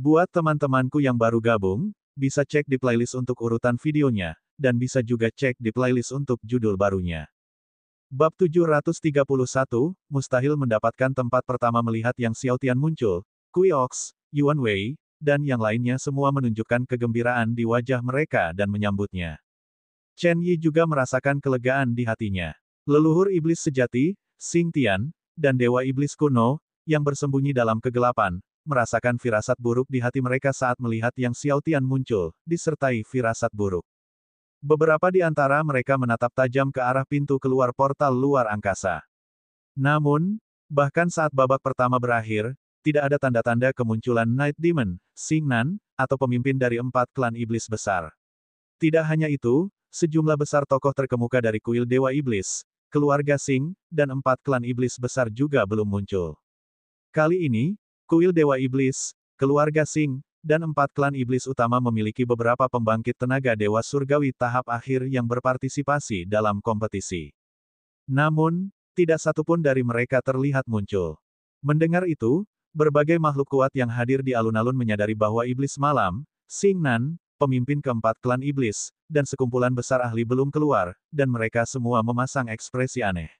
Buat teman-temanku yang baru gabung, bisa cek di playlist untuk urutan videonya, dan bisa juga cek di playlist untuk judul barunya. Bab 731, mustahil mendapatkan tempat pertama melihat Yang Xiaotian muncul, Kui Ox, Yuan Wei, dan yang lainnya semua menunjukkan kegembiraan di wajah mereka dan menyambutnya. Chen Yi juga merasakan kelegaan di hatinya. Leluhur iblis sejati, Xing Tian, dan Dewa Iblis kuno, yang bersembunyi dalam kegelapan, merasakan firasat buruk di hati mereka saat melihat Yang Xiaotian muncul, disertai firasat buruk. Beberapa di antara mereka menatap tajam ke arah pintu keluar portal luar angkasa. Namun, bahkan saat babak pertama berakhir, tidak ada tanda-tanda kemunculan Night Demon, Xing Nan, atau pemimpin dari 4 klan iblis besar. Tidak hanya itu, sejumlah besar tokoh terkemuka dari kuil Dewa Iblis, keluarga Xing, dan 4 klan iblis besar juga belum muncul. Kali ini, kuil Dewa Iblis, keluarga Xing, dan 4 klan iblis utama memiliki beberapa pembangkit tenaga Dewa Surgawi tahap akhir yang berpartisipasi dalam kompetisi. Namun, tidak satupun dari mereka terlihat muncul. Mendengar itu, berbagai makhluk kuat yang hadir di alun-alun menyadari bahwa iblis malam, Xing Nan, pemimpin keempat klan iblis, dan sekumpulan besar ahli belum keluar, dan mereka semua memasang ekspresi aneh.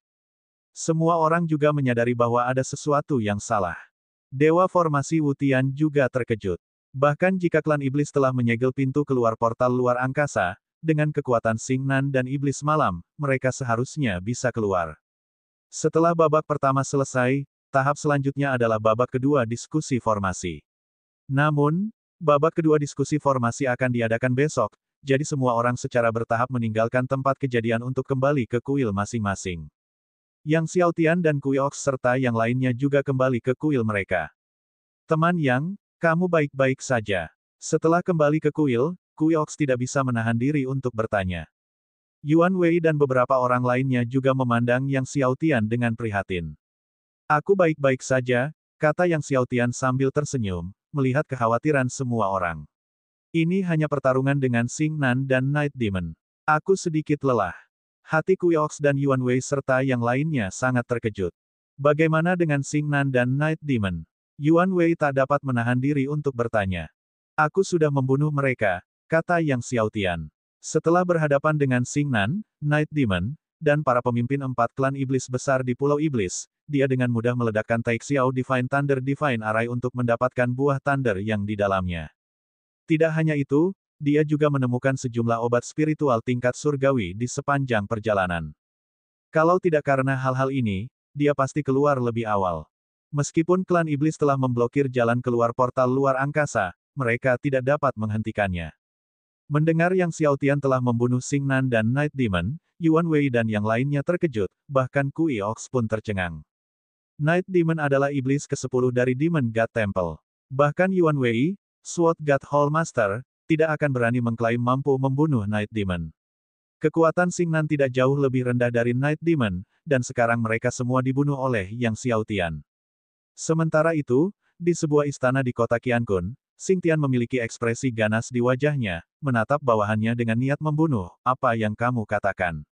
Semua orang juga menyadari bahwa ada sesuatu yang salah. Dewa formasi Wutian juga terkejut. Bahkan jika klan iblis telah menyegel pintu keluar portal luar angkasa, dengan kekuatan Xing Nan dan iblis malam, mereka seharusnya bisa keluar. Setelah babak pertama selesai, tahap selanjutnya adalah babak kedua diskusi formasi. Namun, babak kedua diskusi formasi akan diadakan besok, jadi semua orang secara bertahap meninggalkan tempat kejadian untuk kembali ke kuil masing-masing. Yang Xiaotian dan Kui Ox serta yang lainnya juga kembali ke kuil mereka. Teman Yang, kamu baik-baik saja. Setelah kembali ke kuil, Kui Ox tidak bisa menahan diri untuk bertanya. Yuan Wei dan beberapa orang lainnya juga memandang Yang Xiaotian dengan prihatin. Aku baik-baik saja, kata Yang Xiaotian sambil tersenyum, melihat kekhawatiran semua orang. Ini hanya pertarungan dengan Xing Nan dan Night Demon. Aku sedikit lelah. Hati Kui Ox dan Yuan Wei serta yang lainnya sangat terkejut. Bagaimana dengan Xing Nan dan Night Demon? Yuan Wei tak dapat menahan diri untuk bertanya. Aku sudah membunuh mereka, kata Yang Xiaotian. Setelah berhadapan dengan Xing Nan, Night Demon, dan para pemimpin 4 klan iblis besar di Pulau Iblis, dia dengan mudah meledakkan Taixiao Divine Thunder Divine Array untuk mendapatkan buah Thunder yang di dalamnya. Tidak hanya itu, dia juga menemukan sejumlah obat spiritual tingkat surgawi di sepanjang perjalanan. Kalau tidak karena hal-hal ini, dia pasti keluar lebih awal. Meskipun klan iblis telah memblokir jalan keluar portal luar angkasa, mereka tidak dapat menghentikannya. Mendengar Yang Xiaotian telah membunuh Xing Nan dan Night Demon, Yuan Wei dan yang lainnya terkejut, bahkan Kui Ox pun tercengang. Night Demon adalah iblis ke-10 dari Demon God Temple. Bahkan Yuan Wei, Sword God Hall Master, tidak akan berani mengklaim mampu membunuh Night Demon. Kekuatan Xing Nan tidak jauh lebih rendah dari Night Demon, dan sekarang mereka semua dibunuh oleh Yang Xiaotian. Sementara itu, di sebuah istana di kota Qiankun, Xing Tian memiliki ekspresi ganas di wajahnya, menatap bawahannya dengan niat membunuh, apa yang kamu katakan?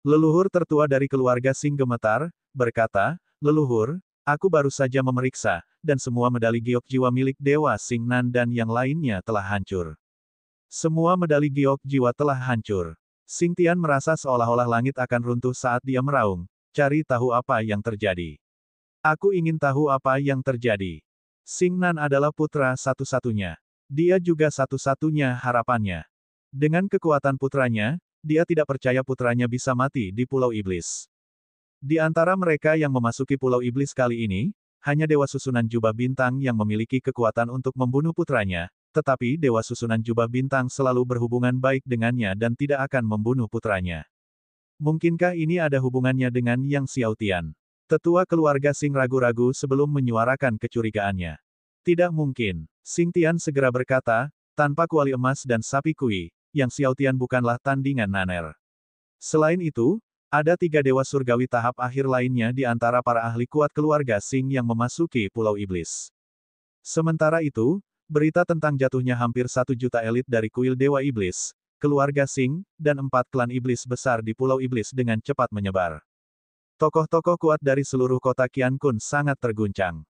Leluhur tertua dari keluarga Xing gemetar, berkata, Leluhur, aku baru saja memeriksa, dan semua medali giok jiwa milik Dewa Xing Nan dan yang lainnya telah hancur. Semua medali giok jiwa telah hancur. Xing Tian merasa seolah-olah langit akan runtuh saat dia meraung, cari tahu apa yang terjadi. Aku ingin tahu apa yang terjadi. Xing Nan adalah putra satu-satunya. Dia juga satu-satunya harapannya. Dengan kekuatan putranya, dia tidak percaya putranya bisa mati di Pulau Iblis. Di antara mereka yang memasuki Pulau Iblis kali ini, hanya Dewa Susunan Jubah Bintang yang memiliki kekuatan untuk membunuh putranya, tetapi Dewa Susunan Jubah Bintang selalu berhubungan baik dengannya dan tidak akan membunuh putranya. Mungkinkah ini ada hubungannya dengan Yang Xiaotian? Tetua keluarga Xing ragu-ragu sebelum menyuarakan kecurigaannya. Tidak mungkin. Xing Tian segera berkata, tanpa kuali emas dan sapi kui, Yang Xiaotian bukanlah tandingan Naner. Selain itu, ada 3 dewa surgawi tahap akhir lainnya di antara para ahli kuat keluarga Xing yang memasuki Pulau Iblis. Sementara itu, berita tentang jatuhnya hampir 1 juta elit dari kuil Dewa Iblis, keluarga Xing, dan 4 klan iblis besar di Pulau Iblis dengan cepat menyebar. Tokoh-tokoh kuat dari seluruh kota Qiankun sangat terguncang.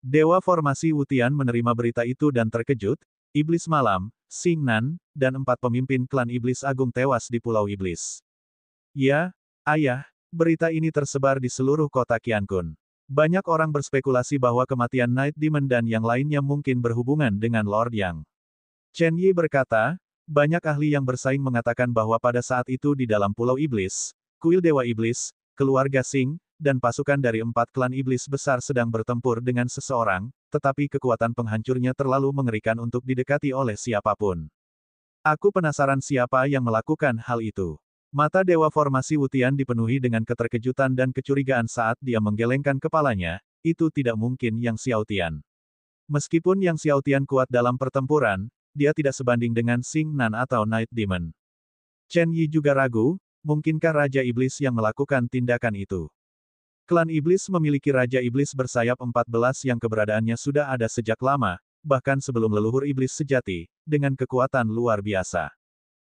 Dewa formasi Wutian menerima berita itu dan terkejut. Iblis Malam, Xing Nan, dan 4 pemimpin klan Iblis Agung tewas di Pulau Iblis. Ya, ayah, berita ini tersebar di seluruh kota Qiankun. Banyak orang berspekulasi bahwa kematian Night Demon dan yang lainnya mungkin berhubungan dengan Lord Yang. Chen Yi berkata, banyak ahli yang bersaing mengatakan bahwa pada saat itu di dalam Pulau Iblis, kuil Dewa Iblis, keluarga Xing, dan pasukan dari 4 klan iblis besar sedang bertempur dengan seseorang, tetapi kekuatan penghancurnya terlalu mengerikan untuk didekati oleh siapapun. Aku penasaran siapa yang melakukan hal itu. Mata Dewa Formasi Wutian dipenuhi dengan keterkejutan dan kecurigaan saat dia menggelengkan kepalanya, itu tidak mungkin Yang Xiaotian. Meskipun Yang Xiaotian kuat dalam pertempuran, dia tidak sebanding dengan Xing Nan atau Night Demon. Chen Yi juga ragu, mungkinkah Raja Iblis yang melakukan tindakan itu? Klan Iblis memiliki Raja Iblis bersayap 14 yang keberadaannya sudah ada sejak lama, bahkan sebelum leluhur Iblis sejati, dengan kekuatan luar biasa.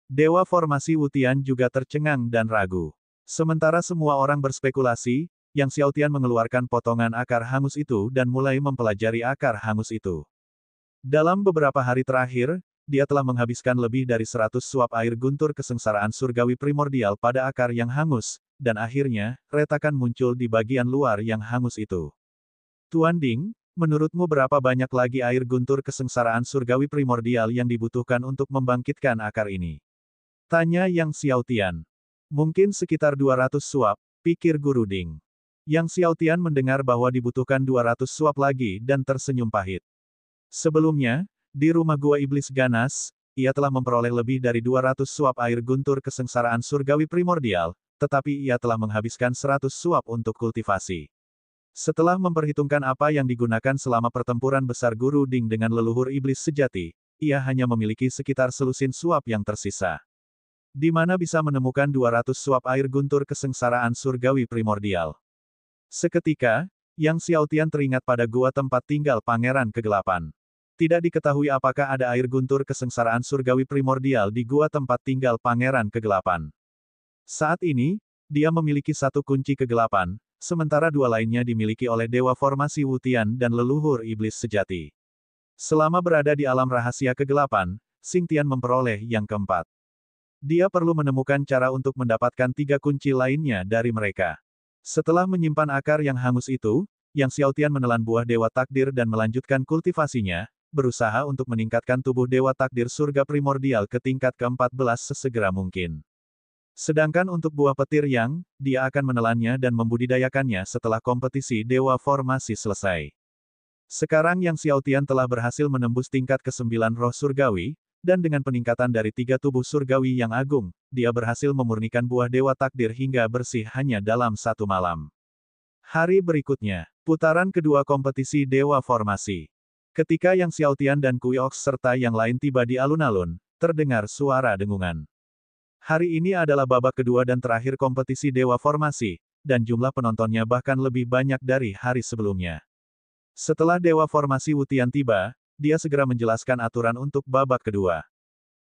Dewa Formasi Wutian juga tercengang dan ragu. Sementara semua orang berspekulasi, Yang Xiaotian mengeluarkan potongan akar hangus itu dan mulai mempelajari akar hangus itu. Dalam beberapa hari terakhir, dia telah menghabiskan lebih dari 100 suap air guntur kesengsaraan surgawi primordial pada akar yang hangus, dan akhirnya, retakan muncul di bagian luar yang hangus itu. Tuan Ding, menurutmu berapa banyak lagi air guntur kesengsaraan surgawi primordial yang dibutuhkan untuk membangkitkan akar ini? Tanya Yang Xiaotian. Mungkin sekitar 200 suap, pikir Guru Ding. Yang Xiaotian mendengar bahwa dibutuhkan 200 suap lagi dan tersenyum pahit. Sebelumnya, di rumah Gua Iblis Ganas, ia telah memperoleh lebih dari 200 suap air guntur kesengsaraan surgawi primordial, tetapi ia telah menghabiskan 100 suap untuk kultivasi. Setelah memperhitungkan apa yang digunakan selama pertempuran besar Guru Ding dengan leluhur iblis sejati, ia hanya memiliki sekitar selusin suap yang tersisa. Di mana bisa menemukan 200 suap air guntur kesengsaraan surgawi primordial? Seketika, Yang Xiaotian teringat pada gua tempat tinggal Pangeran Kegelapan. Tidak diketahui apakah ada air guntur kesengsaraan surgawi primordial di gua tempat tinggal Pangeran Kegelapan. Saat ini, dia memiliki satu kunci kegelapan, sementara 2 lainnya dimiliki oleh Dewa Formasi Wutian dan leluhur iblis sejati. Selama berada di alam rahasia kegelapan, Xing Tian memperoleh yang keempat. Dia perlu menemukan cara untuk mendapatkan 3 kunci lainnya dari mereka. Setelah menyimpan akar yang hangus itu, Yang Xiaotian menelan buah Dewa Takdir dan melanjutkan kultivasinya, berusaha untuk meningkatkan tubuh Dewa Takdir surga primordial ke tingkat ke-14 sesegera mungkin. Sedangkan untuk buah petir yang, dia akan menelannya dan membudidayakannya setelah kompetisi Dewa Formasi selesai. Sekarang Yang Xiaotian telah berhasil menembus tingkat ke-9 roh surgawi, dan dengan peningkatan dari 3 tubuh surgawi yang agung, dia berhasil memurnikan buah Dewa Takdir hingga bersih hanya dalam 1 malam. Hari berikutnya, putaran kedua kompetisi Dewa Formasi. Ketika Yang Xiaotian dan Kui Ox serta yang lain tiba di alun-alun, terdengar suara dengungan. Hari ini adalah babak kedua dan terakhir kompetisi Dewa Formasi, dan jumlah penontonnya bahkan lebih banyak dari hari sebelumnya. Setelah Dewa Formasi Wutian tiba, dia segera menjelaskan aturan untuk babak kedua.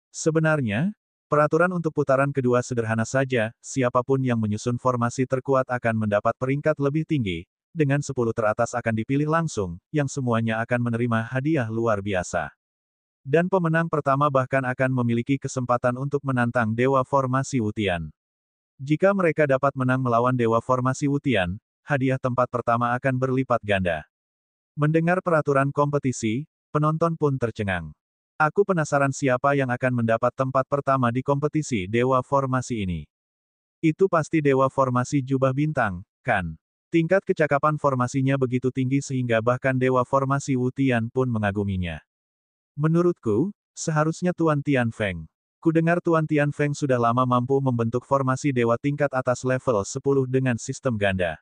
Sebenarnya, peraturan untuk putaran kedua sederhana saja, siapapun yang menyusun formasi terkuat akan mendapat peringkat lebih tinggi, dengan 10 teratas akan dipilih langsung, yang semuanya akan menerima hadiah luar biasa. Dan pemenang pertama bahkan akan memiliki kesempatan untuk menantang Dewa Formasi Wutian. Jika mereka dapat menang melawan Dewa Formasi Wutian, hadiah tempat pertama akan berlipat ganda. Mendengar peraturan kompetisi, penonton pun tercengang. Aku penasaran siapa yang akan mendapat tempat pertama di kompetisi Dewa Formasi ini. Itu pasti Dewa Formasi Jubah Bintang, kan? Tingkat kecakapan formasinya begitu tinggi sehingga bahkan Dewa Formasi Wutian pun mengaguminya. Menurutku, seharusnya Tuan Tian Feng. Kudengar Tuan Tian Feng sudah lama mampu membentuk formasi dewa tingkat atas level 10 dengan sistem ganda.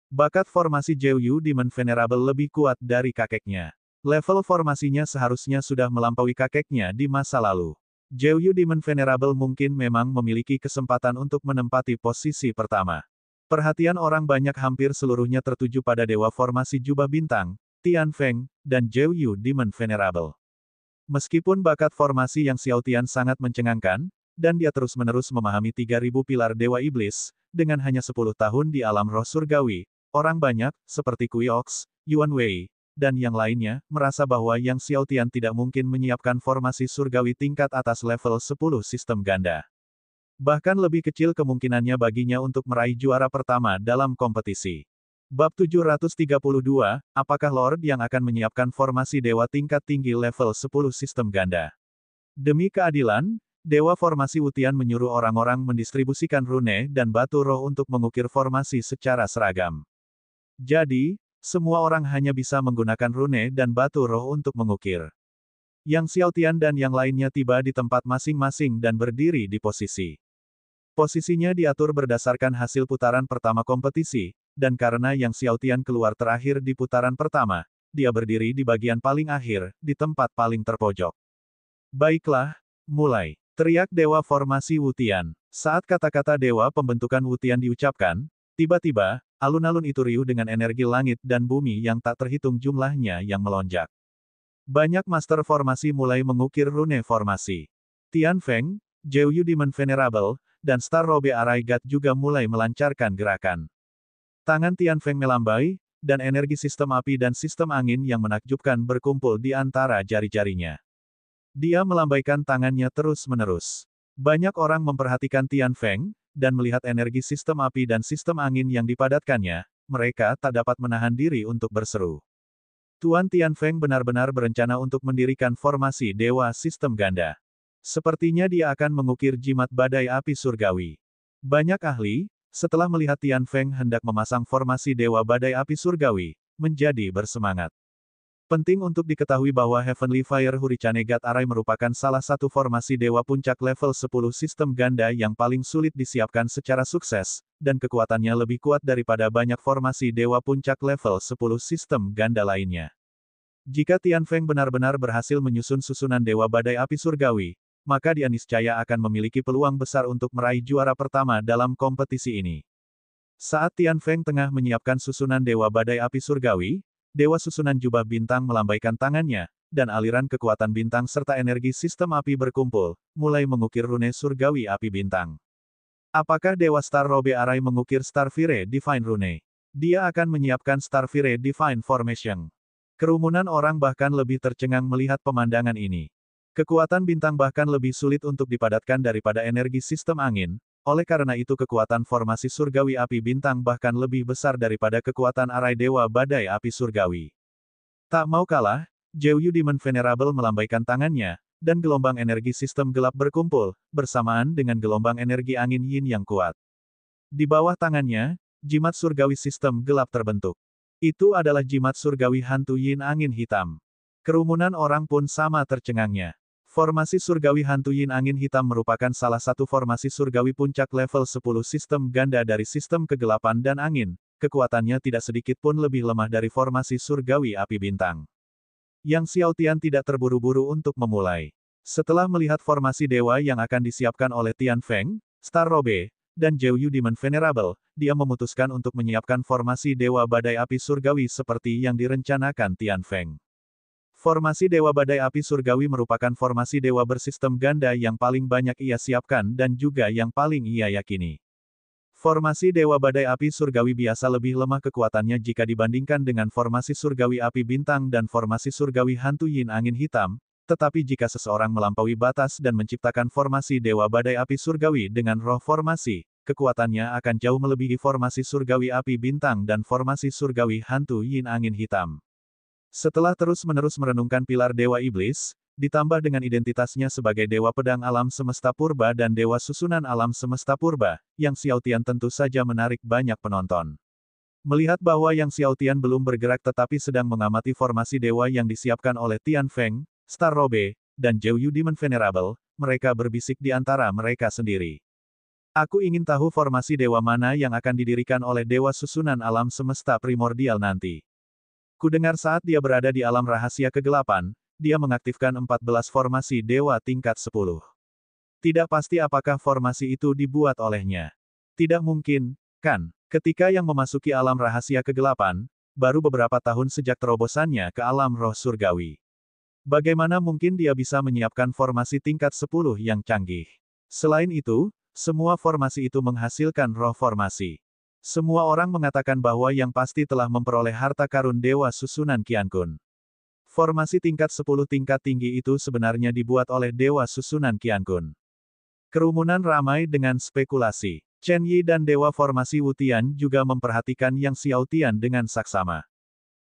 Bakat formasi Jiuyu Demon Venerable lebih kuat dari kakeknya. Level formasinya seharusnya sudah melampaui kakeknya di masa lalu. Jiuyu Demon Venerable mungkin memang memiliki kesempatan untuk menempati posisi pertama. Perhatian orang banyak hampir seluruhnya tertuju pada dewa formasi Jubah Bintang, Tian Feng, dan Jiuyu Demon Venerable. Meskipun bakat formasi Yang Xiaotian sangat mencengangkan, dan dia terus-menerus memahami 3000 pilar Dewa Iblis, dengan hanya 10 tahun di alam roh surgawi, orang banyak, seperti Kui Ox, Yuan Wei, dan yang lainnya, merasa bahwa Yang Xiaotian tidak mungkin menyiapkan formasi surgawi tingkat atas level 10 sistem ganda. Bahkan lebih kecil kemungkinannya baginya untuk meraih juara pertama dalam kompetisi. Bab 732, apakah Lord yang akan menyiapkan formasi dewa tingkat tinggi level 10 sistem ganda? Demi keadilan, Dewa Formasi Wutian menyuruh orang-orang mendistribusikan rune dan batu roh untuk mengukir formasi secara seragam. Jadi, semua orang hanya bisa menggunakan rune dan batu roh untuk mengukir. Yang Xiaotian dan yang lainnya tiba di tempat masing-masing dan berdiri di posisi. Posisinya diatur berdasarkan hasil putaran pertama kompetisi, dan karena Yang Xiaotian keluar terakhir di putaran pertama, dia berdiri di bagian paling akhir, di tempat paling terpojok. Baiklah, mulai. Teriak Dewa Formasi Wutian. Saat kata-kata Dewa Pembentukan Wutian diucapkan, tiba-tiba, alun-alun itu riuh dengan energi langit dan bumi yang tak terhitung jumlahnya yang melonjak. Banyak master formasi mulai mengukir rune formasi. Tian Feng, Zhou Demon Venerable, dan Star Robe Arai God juga mulai melancarkan gerakan. Tangan Tian Feng melambai, dan energi sistem api dan sistem angin yang menakjubkan berkumpul di antara jari-jarinya. Dia melambaikan tangannya terus-menerus. Banyak orang memperhatikan Tian Feng, dan melihat energi sistem api dan sistem angin yang dipadatkannya, mereka tak dapat menahan diri untuk berseru. Tuan Tian Feng benar-benar berencana untuk mendirikan formasi dewa sistem ganda. Sepertinya dia akan mengukir jimat badai api surgawi. Banyak ahli, setelah melihat Tian Feng hendak memasang formasi dewa badai api surgawi, menjadi bersemangat. Penting untuk diketahui bahwa Heavenly Fire Hurricane God Arai merupakan salah satu formasi dewa puncak level 10 sistem ganda yang paling sulit disiapkan secara sukses, dan kekuatannya lebih kuat daripada banyak formasi dewa puncak level 10 sistem ganda lainnya. Jika Tian Feng benar-benar berhasil menyusun susunan dewa badai api surgawi, maka dia niscaya akan memiliki peluang besar untuk meraih juara pertama dalam kompetisi ini. Saat Tian Feng tengah menyiapkan susunan dewa badai api surgawi, Dewa Susunan Jubah Bintang melambaikan tangannya, dan aliran kekuatan bintang serta energi sistem api berkumpul, mulai mengukir rune surgawi api bintang. Apakah Dewa Star Robe Arai mengukir Starfire Divine Rune? Dia akan menyiapkan Starfire Divine Formation. Kerumunan orang bahkan lebih tercengang melihat pemandangan ini. Kekuatan bintang bahkan lebih sulit untuk dipadatkan daripada energi sistem angin. Oleh karena itu kekuatan formasi surgawi api bintang bahkan lebih besar daripada kekuatan arai dewa badai api surgawi. Tak mau kalah, Zhou Demon Venerable melambaikan tangannya, dan gelombang energi sistem gelap berkumpul, bersamaan dengan gelombang energi angin yin yang kuat. Di bawah tangannya, jimat surgawi sistem gelap terbentuk. Itu adalah jimat surgawi hantu yin angin hitam. Kerumunan orang pun sama tercengangnya. Formasi surgawi hantu yin angin hitam merupakan salah satu formasi surgawi puncak level 10 sistem ganda dari sistem kegelapan dan angin, kekuatannya tidak sedikit pun lebih lemah dari formasi surgawi api bintang. Yang Xiaotian tidak terburu-buru untuk memulai. Setelah melihat formasi dewa yang akan disiapkan oleh Tian Feng, Star Robe, dan Zhou Demon Venerable, dia memutuskan untuk menyiapkan formasi dewa badai api surgawi seperti yang direncanakan Tian Feng. Formasi Dewa Badai Api Surgawi merupakan formasi dewa bersistem ganda yang paling banyak ia siapkan dan juga yang paling ia yakini. Formasi Dewa Badai Api Surgawi biasa lebih lemah kekuatannya jika dibandingkan dengan formasi Surgawi Api Bintang dan formasi Surgawi Hantu Yin Angin Hitam, tetapi jika seseorang melampaui batas dan menciptakan formasi Dewa Badai Api Surgawi dengan roh formasi, kekuatannya akan jauh melebihi formasi Surgawi Api Bintang dan formasi Surgawi Hantu Yin Angin Hitam. Setelah terus-menerus merenungkan pilar Dewa Iblis, ditambah dengan identitasnya sebagai Dewa Pedang Alam Semesta Purba dan Dewa Susunan Alam Semesta Purba, Yang Xiaotian tentu saja menarik banyak penonton. Melihat bahwa Yang Xiaotian belum bergerak tetapi sedang mengamati formasi dewa yang disiapkan oleh Tian Feng, Star Robe, dan Zhou Demon Venerable, mereka berbisik di antara mereka sendiri. Aku ingin tahu formasi dewa mana yang akan didirikan oleh Dewa Susunan Alam Semesta Primordial nanti. Kudengar saat dia berada di alam rahasia kegelapan, dia mengaktifkan 14 formasi dewa tingkat 10. Tidak pasti apakah formasi itu dibuat olehnya. Tidak mungkin, kan? Ketika yang memasuki alam rahasia kegelapan, baru beberapa tahun sejak terobosannya ke alam roh surgawi. Bagaimana mungkin dia bisa menyiapkan formasi tingkat 10 yang canggih? Selain itu, semua formasi itu menghasilkan roh formasi. Semua orang mengatakan bahwa yang pasti telah memperoleh harta karun Dewa Susunan Qiankun. Formasi tingkat 10 tingkat tinggi itu sebenarnya dibuat oleh Dewa Susunan Qiankun. Kerumunan ramai dengan spekulasi. Chen Yi dan Dewa Formasi Wutian juga memperhatikan Yang Xiaotian dengan saksama.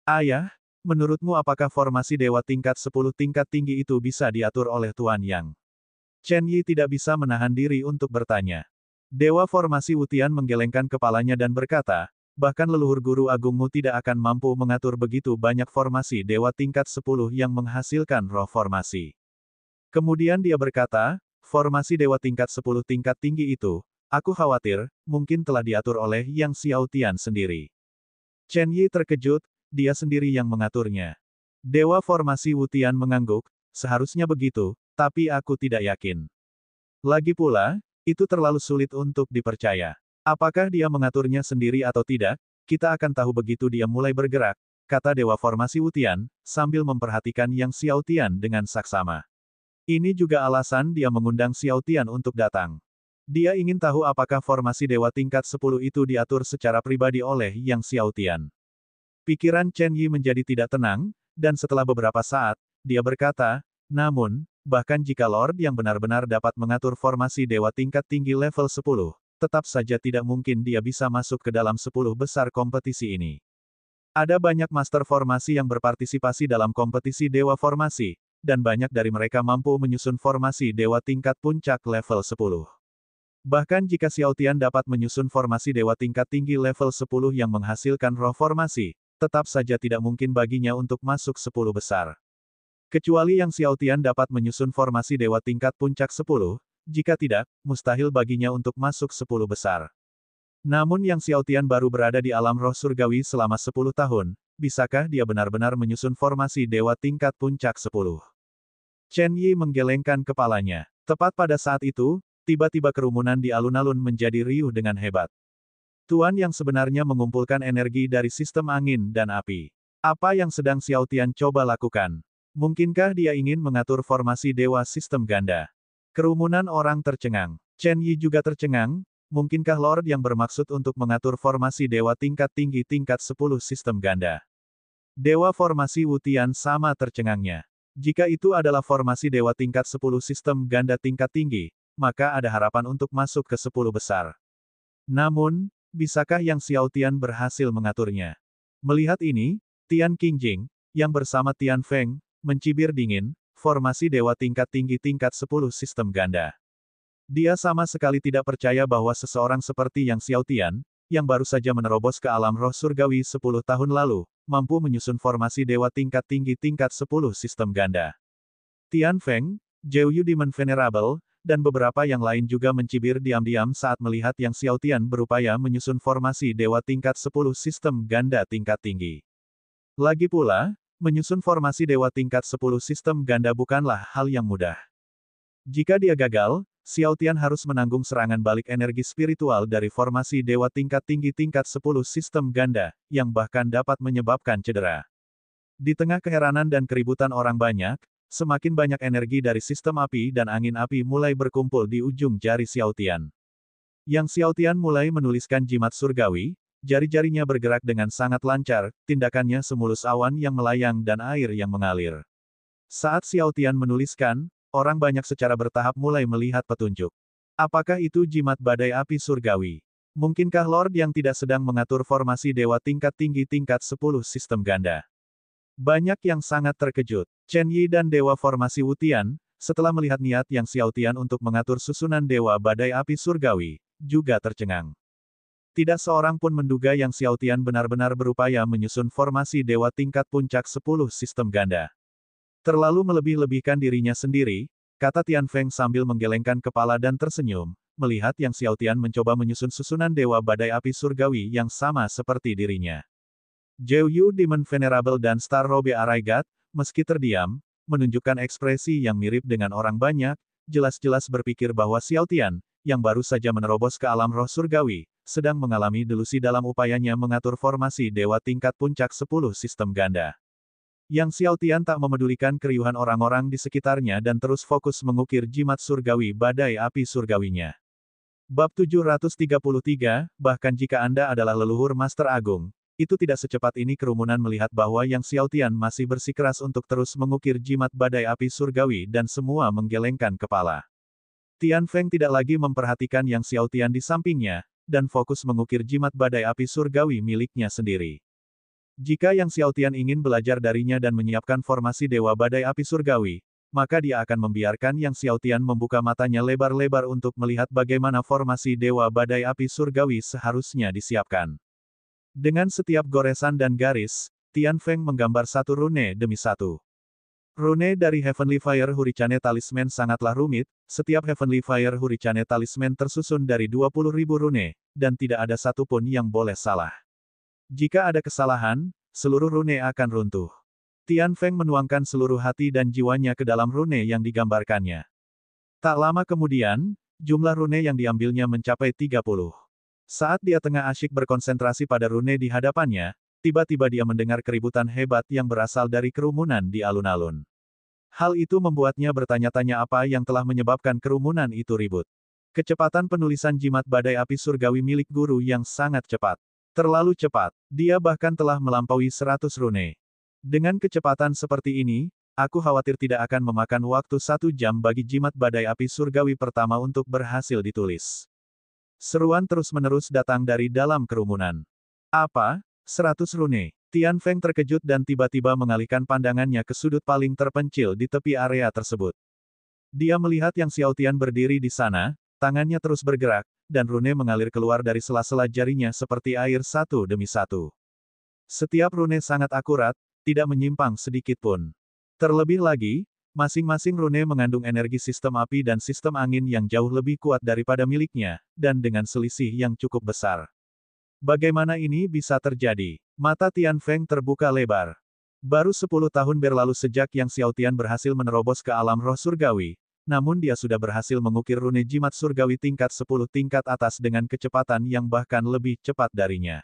Ayah, menurutmu apakah formasi Dewa tingkat 10 tingkat tinggi itu bisa diatur oleh Tuan Yang? Chen Yi tidak bisa menahan diri untuk bertanya. Dewa Formasi Wutian menggelengkan kepalanya dan berkata, bahkan leluhur guru agungmu tidak akan mampu mengatur begitu banyak formasi Dewa tingkat 10 yang menghasilkan roh formasi. Kemudian dia berkata, formasi Dewa tingkat 10 tingkat tinggi itu, aku khawatir, mungkin telah diatur oleh Yang Xiaotian sendiri. Chen Yi terkejut, dia sendiri yang mengaturnya. Dewa Formasi Wutian mengangguk, seharusnya begitu, tapi aku tidak yakin. Lagi pula, itu terlalu sulit untuk dipercaya. Apakah dia mengaturnya sendiri atau tidak, kita akan tahu begitu dia mulai bergerak, kata Dewa Formasi Wutian, sambil memperhatikan Yang Xiaotian dengan saksama. Ini juga alasan dia mengundang Xiaotian untuk datang. Dia ingin tahu apakah formasi Dewa tingkat 10 itu diatur secara pribadi oleh Yang Xiaotian. Pikiran Chen Yi menjadi tidak tenang, dan setelah beberapa saat, dia berkata, namun, bahkan jika Lord yang benar-benar dapat mengatur formasi Dewa tingkat tinggi level 10, tetap saja tidak mungkin dia bisa masuk ke dalam 10 besar kompetisi ini. Ada banyak master formasi yang berpartisipasi dalam kompetisi Dewa Formasi, dan banyak dari mereka mampu menyusun formasi Dewa tingkat puncak level 10. Bahkan jika Xiaotian dapat menyusun formasi Dewa tingkat tinggi level 10 yang menghasilkan roh formasi, tetap saja tidak mungkin baginya untuk masuk 10 besar. Kecuali Yang Xiaotian dapat menyusun formasi Dewa tingkat puncak 10, jika tidak, mustahil baginya untuk masuk 10 besar. Namun Yang Xiaotian baru berada di alam roh surgawi selama 10 tahun, bisakah dia benar-benar menyusun formasi Dewa tingkat puncak 10? Chen Yi menggelengkan kepalanya. Tepat pada saat itu, tiba-tiba kerumunan di alun-alun menjadi riuh dengan hebat. Tuan yang sebenarnya mengumpulkan energi dari sistem angin dan api. Apa yang sedang Xiaotian coba lakukan? Mungkinkah dia ingin mengatur formasi Dewa Sistem Ganda? Kerumunan orang tercengang. Chen Yi juga tercengang, mungkinkah Lord yang bermaksud untuk mengatur formasi Dewa tingkat tinggi tingkat 10 Sistem Ganda? Dewa Formasi Wutian sama tercengangnya. Jika itu adalah formasi Dewa tingkat 10 Sistem Ganda tingkat tinggi, maka ada harapan untuk masuk ke 10 besar. Namun, bisakah Yang Xiaotian berhasil mengaturnya? Melihat ini, Tian Qingjing, yang bersama Tian Feng, mencibir dingin, formasi Dewa tingkat tinggi tingkat 10 Sistem Ganda. Dia sama sekali tidak percaya bahwa seseorang seperti Yang Xiaotian, yang baru saja menerobos ke alam roh surgawi 10 tahun lalu, mampu menyusun formasi Dewa tingkat tinggi tingkat 10 Sistem Ganda. Tian Feng, Zhou Demon Venerable, dan beberapa yang lain juga mencibir diam-diam saat melihat Yang Xiaotian berupaya menyusun formasi Dewa tingkat 10 Sistem Ganda tingkat tinggi. Lagi pula, menyusun formasi Dewa tingkat 10 Sistem Ganda bukanlah hal yang mudah. Jika dia gagal, Xiaotian harus menanggung serangan balik energi spiritual dari formasi Dewa tingkat tinggi tingkat 10 Sistem Ganda, yang bahkan dapat menyebabkan cedera. Di tengah keheranan dan keributan orang banyak, semakin banyak energi dari sistem api dan angin api mulai berkumpul di ujung jari Xiaotian. Yang Xiaotian mulai menuliskan jimat surgawi, jari-jarinya bergerak dengan sangat lancar, tindakannya semulus awan yang melayang dan air yang mengalir. Saat Xiaotian menuliskan, orang banyak secara bertahap mulai melihat petunjuk. Apakah itu jimat badai api surgawi? Mungkinkah Lord yang tidak sedang mengatur formasi Dewa tingkat tinggi tingkat 10 Sistem Ganda? Banyak yang sangat terkejut. Chen Yi dan Dewa Formasi Wutian, setelah melihat niat Yang Xiaotian untuk mengatur susunan Dewa badai api surgawi, juga tercengang. Tidak seorang pun menduga Yang Xiaotian benar-benar berupaya menyusun formasi Dewa tingkat puncak 10 Sistem Ganda. Terlalu melebih-lebihkan dirinya sendiri, kata Tian Feng sambil menggelengkan kepala dan tersenyum, melihat Yang Xiaotian mencoba menyusun susunan Dewa badai api surgawi yang sama seperti dirinya. Zhou Demon Venerable dan Star Robe Araigat, meski terdiam, menunjukkan ekspresi yang mirip dengan orang banyak, jelas-jelas berpikir bahwa Xiaotian, yang baru saja menerobos ke alam roh surgawi, sedang mengalami delusi dalam upayanya mengatur formasi Dewa tingkat puncak 10 Sistem Ganda. Yang Xiaotian tak memedulikan keriuhan orang-orang di sekitarnya dan terus fokus mengukir jimat surgawi badai api surgawinya. Bab 733, bahkan jika Anda adalah leluhur Master Agung, itu tidak secepat ini kerumunan melihat bahwa Yang Xiaotian masih bersikeras untuk terus mengukir jimat badai api surgawi dan semua menggelengkan kepala. Tian Feng tidak lagi memperhatikan Yang Xiaotian di sampingnya, dan fokus mengukir jimat badai api surgawi miliknya sendiri. Jika Yang Xiaotian ingin belajar darinya dan menyiapkan formasi Dewa Badai Api Surgawi, maka dia akan membiarkan Yang Xiaotian membuka matanya lebar-lebar untuk melihat bagaimana formasi Dewa Badai Api Surgawi seharusnya disiapkan. Dengan setiap goresan dan garis, Tian Feng menggambar satu rune demi satu. Rune dari Heavenly Fire Hurricane Talisman sangatlah rumit, setiap Heavenly Fire Hurricane Talisman tersusun dari 20.000 rune, dan tidak ada satupun yang boleh salah. Jika ada kesalahan, seluruh rune akan runtuh. Tian Feng menuangkan seluruh hati dan jiwanya ke dalam rune yang digambarkannya. Tak lama kemudian, jumlah rune yang diambilnya mencapai 30. Saat dia tengah asyik berkonsentrasi pada rune di hadapannya, tiba-tiba dia mendengar keributan hebat yang berasal dari kerumunan di alun-alun. Hal itu membuatnya bertanya-tanya apa yang telah menyebabkan kerumunan itu ribut. Kecepatan penulisan jimat badai api surgawi milik guru yang sangat cepat. Terlalu cepat. Dia bahkan telah melampaui 100 rune. Dengan kecepatan seperti ini, aku khawatir tidak akan memakan waktu 1 jam bagi jimat badai api surgawi pertama untuk berhasil ditulis. Seruan terus-menerus datang dari dalam kerumunan. Apa? 100 rune? Tian Feng terkejut dan tiba-tiba mengalihkan pandangannya ke sudut paling terpencil di tepi area tersebut. Dia melihat Yang Xiaotian berdiri di sana, tangannya terus bergerak, dan rune mengalir keluar dari sela-sela jarinya seperti air satu demi satu. Setiap rune sangat akurat, tidak menyimpang sedikit pun. Terlebih lagi, masing-masing rune mengandung energi sistem api dan sistem angin yang jauh lebih kuat daripada miliknya, dan dengan selisih yang cukup besar. Bagaimana ini bisa terjadi? Mata Tian Feng terbuka lebar. Baru 10 tahun berlalu sejak Yang Xiaotian berhasil menerobos ke alam roh surgawi, namun dia sudah berhasil mengukir rune jimat surgawi tingkat 10 tingkat atas dengan kecepatan yang bahkan lebih cepat darinya.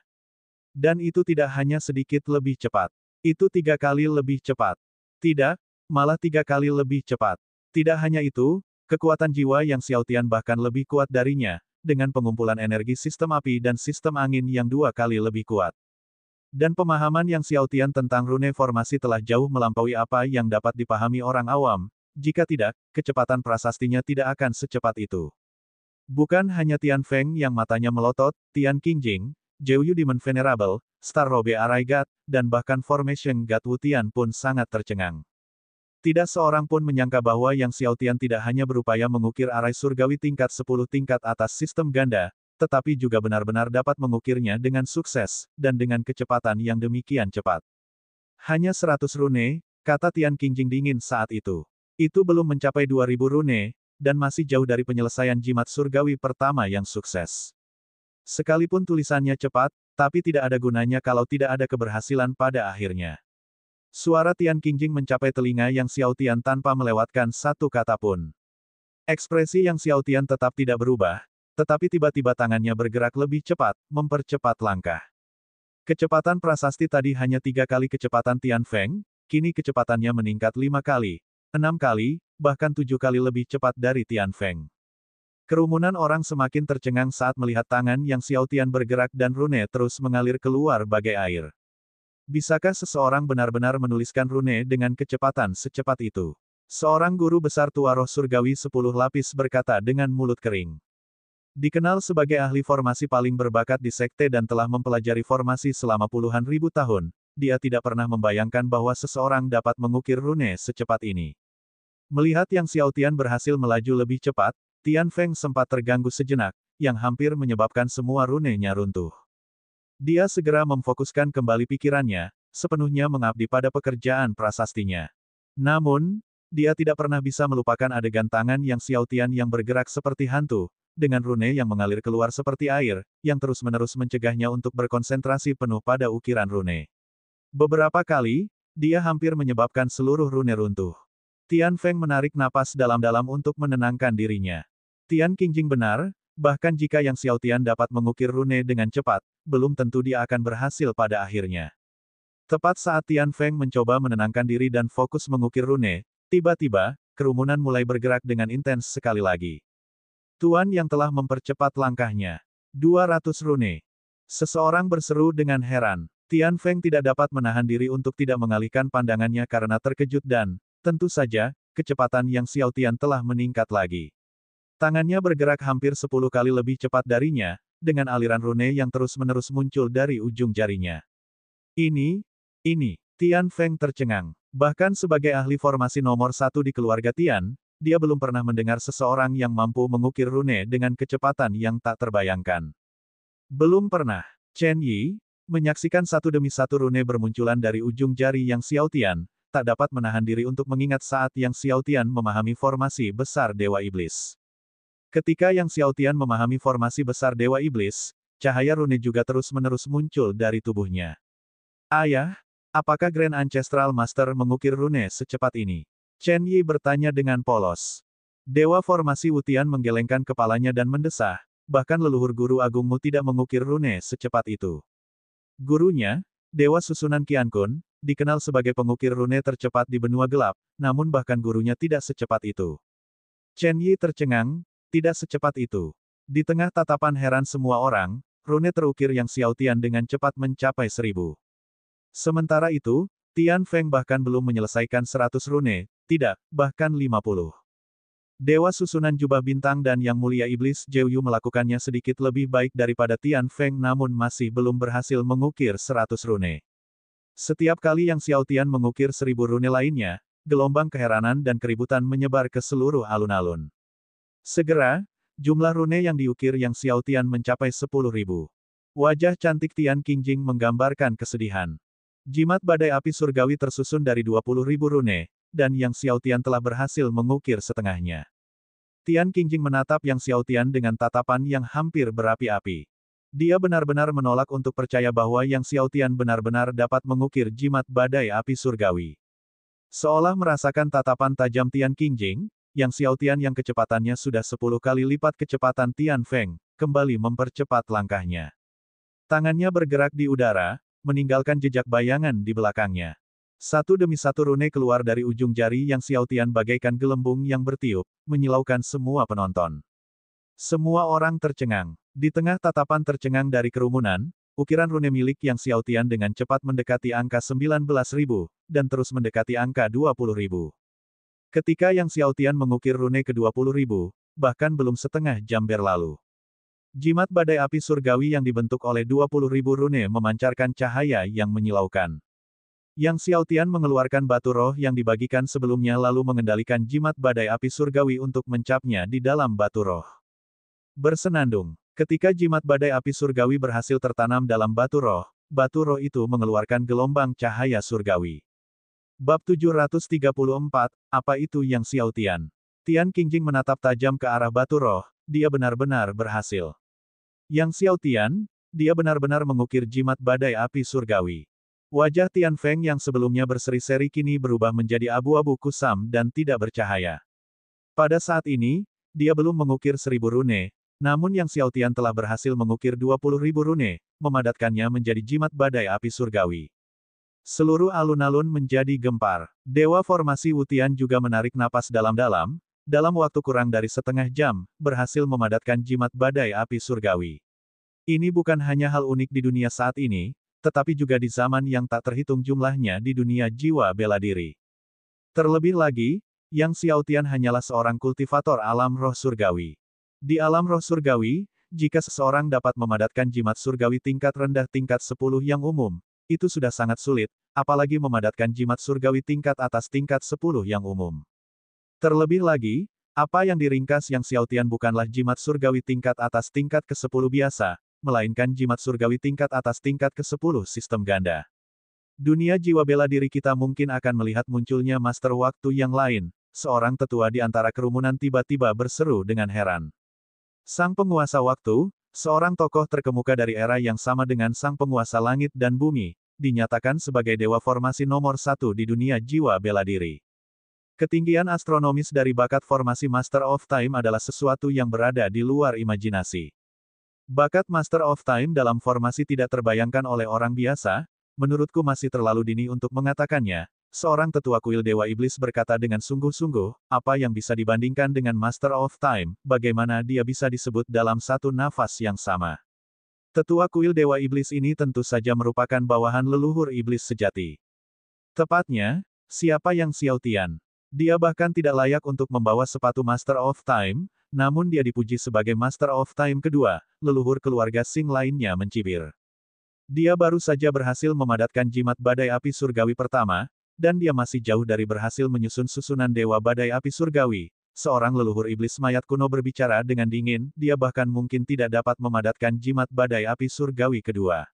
Dan itu tidak hanya sedikit lebih cepat. Itu 3 kali lebih cepat. Tidak, malah 3 kali lebih cepat. Tidak hanya itu, kekuatan jiwa Yang Xiaotian bahkan lebih kuat darinya, dengan pengumpulan energi sistem api dan sistem angin yang 2 kali lebih kuat. Dan pemahaman Yang Xiaotian tentang rune formasi telah jauh melampaui apa yang dapat dipahami orang awam, jika tidak, kecepatan prasastinya tidak akan secepat itu. Bukan hanya Tian Feng yang matanya melotot, Tian Qingjing, Zhou Demon Venerable, Star Robe Arai God, dan bahkan Formation God Wu Tian pun sangat tercengang. Tidak seorang pun menyangka bahwa Yang Xiaotian tidak hanya berupaya mengukir arai surgawi tingkat 10 tingkat atas sistem ganda, tetapi juga benar-benar dapat mengukirnya dengan sukses, dan dengan kecepatan yang demikian cepat. Hanya 100 rune, kata Tian Qingjing dingin saat itu. Itu belum mencapai 2000 rune, dan masih jauh dari penyelesaian jimat surgawi pertama yang sukses. Sekalipun tulisannya cepat, tapi tidak ada gunanya kalau tidak ada keberhasilan pada akhirnya. Suara Tian Qingjing mencapai telinga Yang Xiaotian tanpa melewatkan satu kata pun. Ekspresi Yang Xiaotian tetap tidak berubah, tetapi tiba-tiba tangannya bergerak lebih cepat, mempercepat langkah. Kecepatan prasasti tadi hanya 3 kali kecepatan Tian Feng, kini kecepatannya meningkat 5 kali, 6 kali, bahkan 7 kali lebih cepat dari Tian Feng. Kerumunan orang semakin tercengang saat melihat tangan Yang Xiaotian bergerak dan rune terus mengalir keluar bagai air. Bisakah seseorang benar-benar menuliskan rune dengan kecepatan secepat itu? Seorang guru besar tua roh surgawi 10 lapis berkata dengan mulut kering. Dikenal sebagai ahli formasi paling berbakat di sekte dan telah mempelajari formasi selama puluhan ribu tahun, dia tidak pernah membayangkan bahwa seseorang dapat mengukir rune secepat ini. Melihat Yang Xiaotian berhasil melaju lebih cepat, Tian Feng sempat terganggu sejenak, yang hampir menyebabkan semua runenya runtuh. Dia segera memfokuskan kembali pikirannya, sepenuhnya mengabdi pada pekerjaan prasastinya. Namun, dia tidak pernah bisa melupakan adegan tangan Yang Xiaotian yang bergerak seperti hantu, dengan rune yang mengalir keluar seperti air, yang terus-menerus mencegahnya untuk berkonsentrasi penuh pada ukiran rune. Beberapa kali, dia hampir menyebabkan seluruh rune runtuh. Tian Feng menarik napas dalam-dalam untuk menenangkan dirinya. Tian Qingjing benar, bahkan jika Yang Xiaotian dapat mengukir rune dengan cepat, belum tentu dia akan berhasil pada akhirnya. Tepat saat Tian Feng mencoba menenangkan diri dan fokus mengukir rune, tiba-tiba, kerumunan mulai bergerak dengan intens sekali lagi. Tuan yang telah mempercepat langkahnya. 200 rune. Seseorang berseru dengan heran. Tian Feng tidak dapat menahan diri untuk tidak mengalihkan pandangannya karena terkejut dan, tentu saja, kecepatan Yang Xiao Tian telah meningkat lagi. Tangannya bergerak hampir 10 kali lebih cepat darinya, dengan aliran rune yang terus-menerus muncul dari ujung jarinya. Ini, Tian Feng tercengang. Bahkan sebagai ahli formasi nomor 1 di keluarga Tian, dia belum pernah mendengar seseorang yang mampu mengukir rune dengan kecepatan yang tak terbayangkan. Belum pernah. Chen Yi, menyaksikan satu demi satu rune bermunculan dari ujung jari Yang Xiao Tian, tak dapat menahan diri untuk mengingat saat Yang Xiao Tian memahami formasi besar Dewa Iblis. Ketika Yang Xiao Tian memahami formasi besar Dewa Iblis, cahaya rune juga terus-menerus muncul dari tubuhnya. Ayah, apakah Grand Ancestral Master mengukir rune secepat ini? Chen Yi bertanya dengan polos. Dewa formasi Wutian menggelengkan kepalanya dan mendesah, bahkan leluhur guru agungmu tidak mengukir rune secepat itu. Gurunya, Dewa Susunan Qiankun, dikenal sebagai pengukir rune tercepat di benua gelap, namun bahkan gurunya tidak secepat itu. Chen Yi tercengang, tidak secepat itu. Di tengah tatapan heran semua orang, rune terukir Yang Xiao Tian dengan cepat mencapai 1000. Sementara itu, Tian Feng bahkan belum menyelesaikan 100 rune, tidak, bahkan 50. Dewa Susunan Jubah Bintang dan Yang Mulia Iblis Zhou Yu melakukannya sedikit lebih baik daripada Tian Feng namun masih belum berhasil mengukir 100 rune. Setiap kali Yang Xiao Tian mengukir 1000 rune lainnya, gelombang keheranan dan keributan menyebar ke seluruh alun-alun. Segera, jumlah rune yang diukir Yang Xiao Tian mencapai 10.000. Wajah cantik Tian Qingjing menggambarkan kesedihan. Jimat badai api surgawi tersusun dari 20.000 rune, dan Yang Xiao Tian telah berhasil mengukir setengahnya. Tian Qingjing menatap Yang Xiao Tian dengan tatapan yang hampir berapi-api. Dia benar-benar menolak untuk percaya bahwa Yang Xiao Tian benar-benar dapat mengukir jimat badai api surgawi. Seolah merasakan tatapan tajam Tian Qingjing, Yang Xiao Tian yang kecepatannya sudah 10 kali lipat kecepatan Tian Feng, kembali mempercepat langkahnya. Tangannya bergerak di udara, meninggalkan jejak bayangan di belakangnya. Satu demi satu rune keluar dari ujung jari Yang Xiao Tian bagaikan gelembung yang bertiup, menyilaukan semua penonton. Semua orang tercengang. Di tengah tatapan tercengang dari kerumunan, ukiran rune milik Yang Xiao Tian dengan cepat mendekati angka 19.000, dan terus mendekati angka 20.000. Ketika Yang Xiao Tian mengukir rune ke 20.000, bahkan belum setengah jam berlalu. Jimat badai api surgawi yang dibentuk oleh 20.000 rune memancarkan cahaya yang menyilaukan. Yang Xiao Tian mengeluarkan batu roh yang dibagikan sebelumnya lalu mengendalikan jimat badai api surgawi untuk mencapnya di dalam batu roh. Bersenandung. Ketika jimat badai api surgawi berhasil tertanam dalam batu roh itu mengeluarkan gelombang cahaya surgawi. Bab 734, apa itu Yang Xiao Tian? Tian Qingjing menatap tajam ke arah batu roh, dia benar-benar berhasil. Yang Xiao Tian, dia benar-benar mengukir jimat badai api surgawi. Wajah Tian Feng yang sebelumnya berseri-seri kini berubah menjadi abu-abu kusam dan tidak bercahaya. Pada saat ini, dia belum mengukir 1000 rune, namun Yang Xiao Tian telah berhasil mengukir 20.000 rune, memadatkannya menjadi jimat badai api surgawi. Seluruh alun-alun menjadi gempar. Dewa formasi Wutian juga menarik napas dalam-dalam, dalam waktu kurang dari setengah jam, berhasil memadatkan jimat badai api surgawi. Ini bukan hanya hal unik di dunia saat ini, tetapi juga di zaman yang tak terhitung jumlahnya di dunia jiwa bela diri. Terlebih lagi, Yang Xiao Tian hanyalah seorang kultivator alam roh surgawi. Di alam roh surgawi, jika seseorang dapat memadatkan jimat surgawi tingkat rendah tingkat 10 yang umum, itu sudah sangat sulit, apalagi memadatkan jimat surgawi tingkat atas tingkat 10 yang umum. Terlebih lagi, apa yang diringkas Yang Xiao Tian bukanlah jimat surgawi tingkat atas tingkat ke-10 biasa, melainkan jimat surgawi tingkat atas tingkat ke-10 sistem ganda. Dunia jiwa bela diri kita mungkin akan melihat munculnya master waktu yang lain, seorang tetua di antara kerumunan tiba-tiba berseru dengan heran. Sang penguasa waktu, seorang tokoh terkemuka dari era yang sama dengan sang penguasa langit dan bumi, dinyatakan sebagai dewa formasi nomor 1 di dunia jiwa bela diri. Ketinggian astronomis dari bakat formasi Master of Time adalah sesuatu yang berada di luar imajinasi. Bakat Master of Time dalam formasi tidak terbayangkan oleh orang biasa, menurutku masih terlalu dini untuk mengatakannya, seorang tetua kuil Dewa Iblis berkata dengan sungguh-sungguh, apa yang bisa dibandingkan dengan Master of Time, bagaimana dia bisa disebut dalam satu nafas yang sama. Tetua kuil Dewa Iblis ini tentu saja merupakan bawahan leluhur iblis sejati. Tepatnya, siapa yang Xiao Tian? Dia bahkan tidak layak untuk membawa sepatu Master of Time, namun dia dipuji sebagai Master of Time kedua, leluhur keluarga Xing lainnya mencibir. Dia baru saja berhasil memadatkan jimat badai api surgawi pertama, dan dia masih jauh dari berhasil menyusun susunan Dewa Badai Api Surgawi. Seorang leluhur iblis mayat kuno berbicara dengan dingin, dia bahkan mungkin tidak dapat memadatkan jimat badai api surgawi kedua.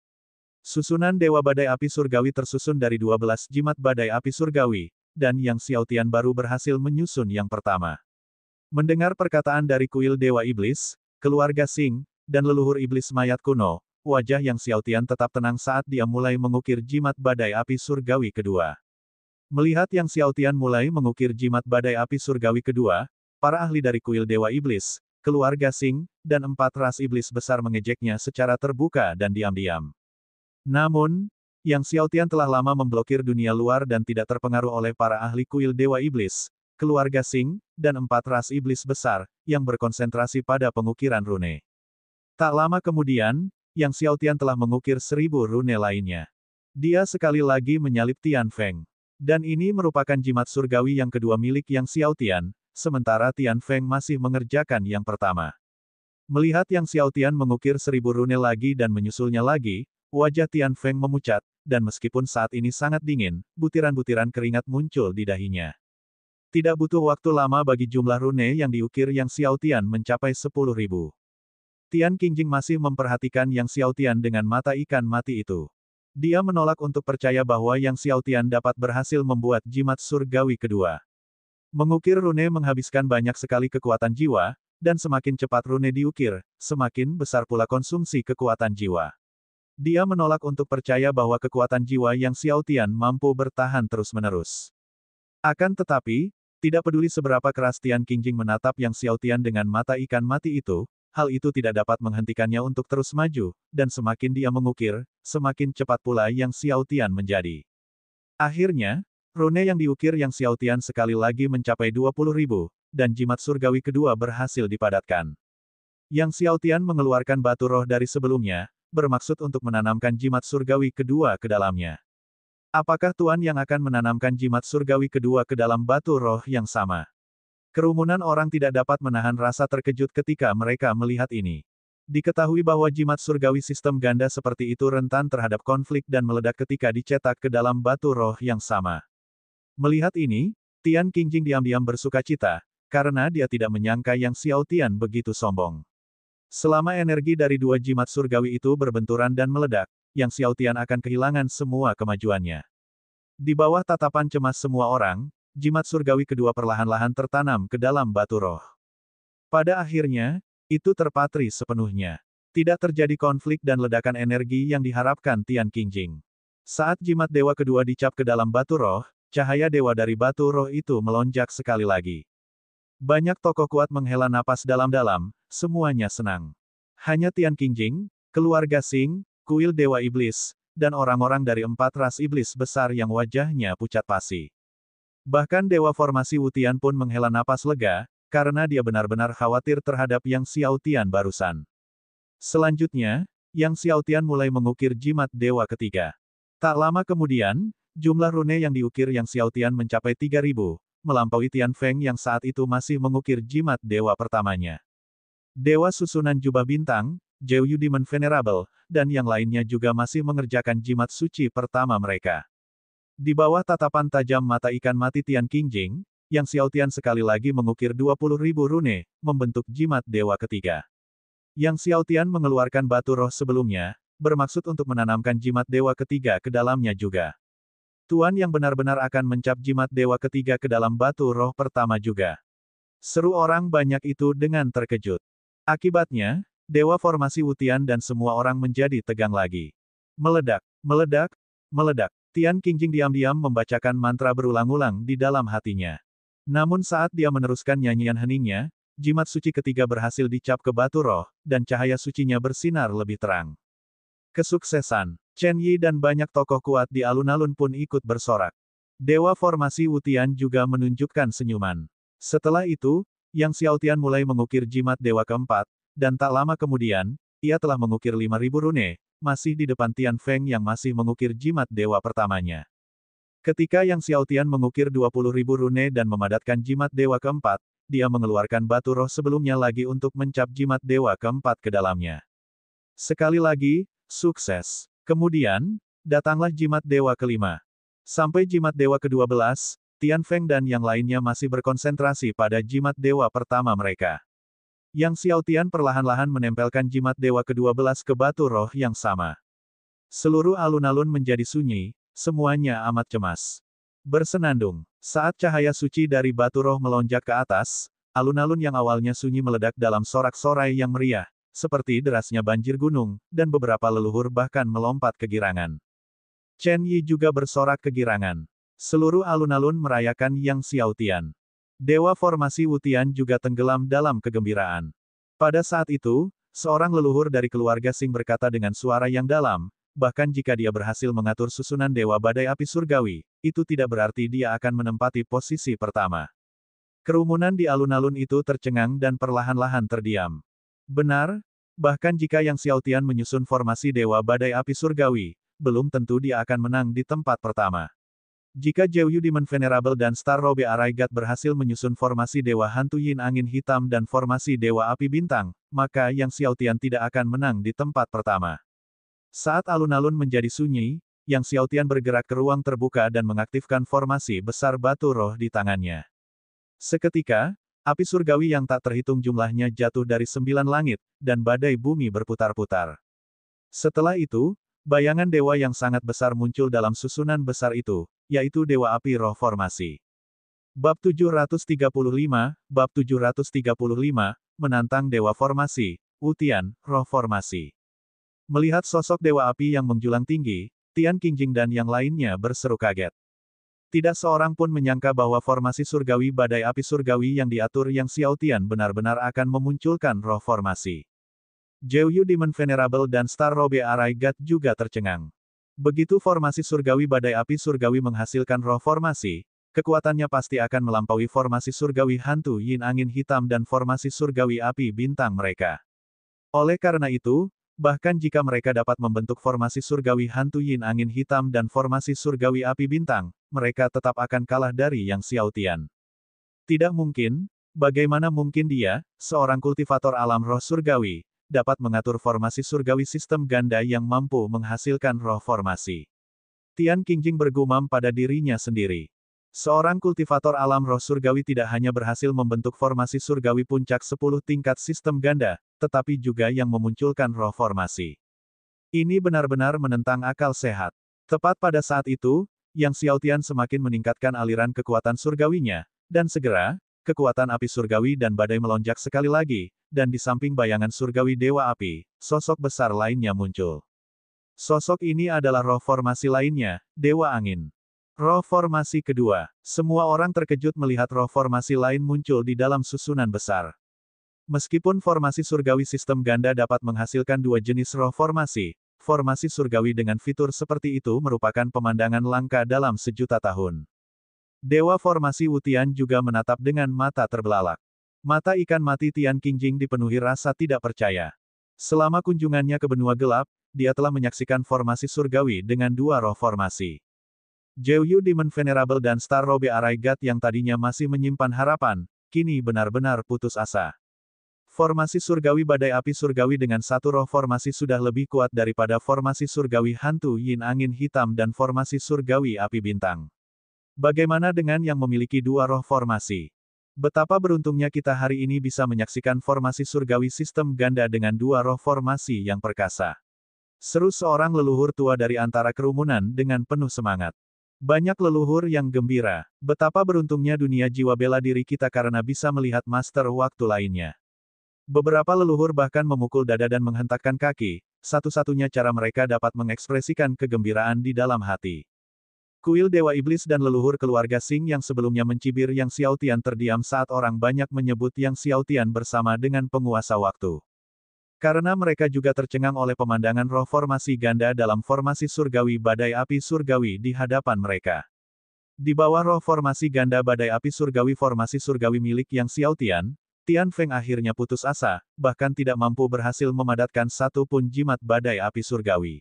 Susunan Dewa Badai Api Surgawi tersusun dari 12 jimat badai api surgawi, dan Yang Xiao Tian baru berhasil menyusun yang pertama. Mendengar perkataan dari kuil Dewa Iblis, keluarga Xing, dan leluhur iblis mayat kuno, wajah Yang Xiao Tian tetap tenang saat dia mulai mengukir jimat badai api surgawi kedua. Melihat Yang Xiao Tian mulai mengukir jimat badai api surgawi kedua, para ahli dari kuil Dewa Iblis, keluarga Xing, dan 4 ras iblis besar mengejeknya secara terbuka dan diam-diam. Namun, Yang Xiao Tian telah lama memblokir dunia luar dan tidak terpengaruh oleh para ahli kuil Dewa Iblis, keluarga Xing, dan 4 ras iblis besar, yang berkonsentrasi pada pengukiran rune. Tak lama kemudian, Yang Xiao Tian telah mengukir 1000 rune lainnya. Dia sekali lagi menyalip Tian Feng. Dan ini merupakan jimat surgawi yang kedua milik Yang Xiao Tian, sementara Tian Feng masih mengerjakan yang pertama. Melihat Yang Xiao Tian mengukir 1000 rune lagi dan menyusulnya lagi, wajah Tian Feng memucat, dan meskipun saat ini sangat dingin, butiran-butiran keringat muncul di dahinya. Tidak butuh waktu lama bagi jumlah rune yang diukir Yang Xiao Tian mencapai 10.000. Tian Qingjing masih memperhatikan Yang Xiao Tian dengan mata ikan mati itu. Dia menolak untuk percaya bahwa Yang Xiao Tian dapat berhasil membuat jimat surgawi kedua. Mengukir rune menghabiskan banyak sekali kekuatan jiwa, dan semakin cepat rune diukir, semakin besar pula konsumsi kekuatan jiwa. Dia menolak untuk percaya bahwa kekuatan jiwa Yang Xiao Tian mampu bertahan terus-menerus. Akan tetapi, tidak peduli seberapa keras Tian Qingjing menatap Yang Xiao Tian dengan mata ikan mati itu, hal itu tidak dapat menghentikannya untuk terus maju, dan semakin dia mengukir, semakin cepat pula Yang Xiao Tian menjadi. Akhirnya, rune yang diukir Yang Xiao Tian sekali lagi mencapai 20.000, dan jimat surgawi kedua berhasil dipadatkan. Yang Xiao Tian mengeluarkan batu roh dari sebelumnya, bermaksud untuk menanamkan jimat surgawi kedua ke dalamnya. Apakah Tuan yang akan menanamkan jimat surgawi kedua ke dalam batu roh yang sama? Kerumunan orang tidak dapat menahan rasa terkejut ketika mereka melihat ini. Diketahui bahwa jimat surgawi sistem ganda seperti itu rentan terhadap konflik dan meledak ketika dicetak ke dalam batu roh yang sama. Melihat ini, Tian Qingjing diam-diam bersukacita, karena dia tidak menyangka Yang Xiao Tian begitu sombong. Selama energi dari dua jimat surgawi itu berbenturan dan meledak, Yang Xiao Tian akan kehilangan semua kemajuannya. Di bawah tatapan cemas semua orang, jimat surgawi kedua perlahan-lahan tertanam ke dalam batu roh. Pada akhirnya, itu terpatri sepenuhnya. Tidak terjadi konflik dan ledakan energi yang diharapkan Tian Qingjing. Saat jimat dewa kedua dicap ke dalam batu roh, cahaya dewa dari batu roh itu melonjak sekali lagi. Banyak tokoh kuat menghela napas dalam-dalam, semuanya senang. Hanya Tian Qingjing, keluarga Xing, kuil Dewa Iblis, dan orang-orang dari 4 ras iblis besar yang wajahnya pucat pasi. Bahkan Dewa Formasi Wutian pun menghela napas lega, karena dia benar-benar khawatir terhadap Yang Xiao Tian barusan. Selanjutnya, Yang Xiao Tian mulai mengukir jimat dewa ketiga. Tak lama kemudian, jumlah rune yang diukir Yang Xiao Tian mencapai 3.000, melampaui Tian Feng yang saat itu masih mengukir jimat dewa pertamanya. Dewa susunan jubah bintang, Zhou Yu Demon Venerable, dan yang lainnya juga masih mengerjakan jimat suci pertama mereka. Di bawah tatapan tajam mata ikan mati Tian Qingjing, Yang Xiao Tian sekali lagi mengukir 20.000 rune, membentuk jimat dewa ketiga. Yang Xiao Tian mengeluarkan batu roh sebelumnya, bermaksud untuk menanamkan jimat dewa ketiga ke dalamnya juga. Tuan yang benar-benar akan mencap jimat dewa ketiga ke dalam batu roh pertama juga. Seru orang banyak itu dengan terkejut. Akibatnya, Dewa Formasi Wutian dan semua orang menjadi tegang lagi. Meledak, meledak, meledak. Tian Qingjing diam-diam membacakan mantra berulang-ulang di dalam hatinya. Namun saat dia meneruskan nyanyian heningnya, jimat suci ketiga berhasil dicap ke batu roh, dan cahaya sucinya bersinar lebih terang. Kesuksesan. Chen Yi dan banyak tokoh kuat di alun-alun pun ikut bersorak. Dewa formasi Wutian juga menunjukkan senyuman. Setelah itu, Yang Xiaotian mulai mengukir jimat dewa keempat, dan tak lama kemudian, ia telah mengukir 5.000 rune, masih di depan Tian Feng yang masih mengukir jimat dewa pertamanya. Ketika Yang Xiaotian mengukir 20.000 rune dan memadatkan jimat dewa keempat, dia mengeluarkan batu roh sebelumnya lagi untuk mencap jimat dewa keempat ke dalamnya. Sekali lagi, sukses. Kemudian, datanglah jimat dewa kelima. Sampai jimat dewa ke-12, Tian Feng dan yang lainnya masih berkonsentrasi pada jimat dewa pertama mereka. Yang Xiaotian perlahan-lahan menempelkan jimat dewa ke-12 ke batu roh yang sama. Seluruh alun-alun menjadi sunyi, semuanya amat cemas. Bersenandung. Saat cahaya suci dari batu roh melonjak ke atas, alun-alun yang awalnya sunyi meledak dalam sorak-sorai yang meriah, seperti derasnya banjir gunung, dan beberapa leluhur bahkan melompat kegirangan. Chen Yi juga bersorak kegirangan. Seluruh alun-alun merayakan Yang Xiaotian. Dewa formasi Wutian juga tenggelam dalam kegembiraan. Pada saat itu, seorang leluhur dari keluarga Sing berkata dengan suara yang dalam, bahkan jika dia berhasil mengatur susunan Dewa Badai Api Surgawi, itu tidak berarti dia akan menempati posisi pertama. Kerumunan di alun-alun itu tercengang dan perlahan-lahan terdiam. Benar, bahkan jika Yang Xiaotian menyusun formasi Dewa Badai Api Surgawi, belum tentu dia akan menang di tempat pertama. Jika Jeoyu Demon Venerable dan Star Robe Araigat berhasil menyusun formasi Dewa Hantu Yin Angin Hitam dan formasi Dewa Api Bintang, maka Yang Xiaotian tidak akan menang di tempat pertama. Saat alun-alun menjadi sunyi, Yang Xiaotian bergerak ke ruang terbuka dan mengaktifkan formasi besar batu roh di tangannya. Seketika, api surgawi yang tak terhitung jumlahnya jatuh dari 9 langit, dan badai bumi berputar-putar. Setelah itu, bayangan dewa yang sangat besar muncul dalam susunan besar itu, yaitu Dewa Api Roh Formasi. Bab 735, Menantang Dewa Formasi, Wutian, Roh Formasi. Melihat sosok Dewa Api yang menjulang tinggi, Tian Qingjing dan yang lainnya berseru kaget. Tidak seorang pun menyangka bahwa formasi surgawi Badai Api Surgawi yang diatur Yang Xiaotian benar-benar akan memunculkan roh formasi. Jeoyu Demon Venerable dan Star Robe Araigat juga tercengang. Begitu formasi surgawi Badai Api Surgawi menghasilkan roh formasi, kekuatannya pasti akan melampaui formasi surgawi Hantu Yin Angin Hitam dan formasi surgawi Api Bintang mereka. Oleh karena itu, bahkan jika mereka dapat membentuk formasi surgawi Hantu Yin Angin Hitam dan formasi surgawi Api Bintang, mereka tetap akan kalah dari Yang Xiaotian. Tidak mungkin, bagaimana mungkin dia, seorang kultivator alam roh surgawi, dapat mengatur formasi surgawi sistem ganda yang mampu menghasilkan roh formasi. Tian Qingjing bergumam pada dirinya sendiri. Seorang kultivator alam roh surgawi tidak hanya berhasil membentuk formasi surgawi puncak 10 tingkat sistem ganda, tetapi juga yang memunculkan roh formasi. Ini benar-benar menentang akal sehat. Tepat pada saat itu, Yang Xiaotian semakin meningkatkan aliran kekuatan surgawinya, dan segera, kekuatan api surgawi dan badai melonjak sekali lagi, dan di samping bayangan surgawi Dewa Api, sosok besar lainnya muncul. Sosok ini adalah roh formasi lainnya, Dewa Angin. Roh formasi kedua. Semua orang terkejut melihat roh formasi lain muncul di dalam susunan besar. Meskipun formasi surgawi sistem ganda dapat menghasilkan dua jenis roh formasi surgawi dengan fitur seperti itu merupakan pemandangan langka dalam sejuta tahun. Dewa formasi Wutian juga menatap dengan mata terbelalak. Mata ikan mati Tian Qingjing dipenuhi rasa tidak percaya. Selama kunjungannya ke benua gelap, dia telah menyaksikan formasi surgawi dengan dua roh formasi. Jeoyu Demon Venerable dan Star Robe Araigat yang tadinya masih menyimpan harapan, kini benar-benar putus asa. Formasi surgawi Badai Api Surgawi dengan satu roh formasi sudah lebih kuat daripada formasi surgawi Hantu Yin Angin Hitam dan formasi surgawi Api Bintang. Bagaimana dengan yang memiliki dua roh formasi? Betapa beruntungnya kita hari ini bisa menyaksikan formasi surgawi sistem ganda dengan dua roh formasi yang perkasa. Seru seorang leluhur tua dari antara kerumunan dengan penuh semangat. Banyak leluhur yang gembira. Betapa beruntungnya dunia jiwa bela diri kita karena bisa melihat master waktu lainnya. Beberapa leluhur bahkan memukul dada dan menghentakkan kaki, satu-satunya cara mereka dapat mengekspresikan kegembiraan di dalam hati. Kuil Dewa Iblis dan leluhur keluarga Sing yang sebelumnya mencibir Yang Xiaotian terdiam saat orang banyak menyebut Yang Xiaotian bersama dengan penguasa waktu. Karena mereka juga tercengang oleh pemandangan roh formasi ganda dalam formasi surgawi Badai Api Surgawi di hadapan mereka. Di bawah roh formasi ganda badai api surgawi formasi surgawi milik Yang Xiaotian, Tian Feng akhirnya putus asa, bahkan tidak mampu berhasil memadatkan satu pun jimat badai api surgawi.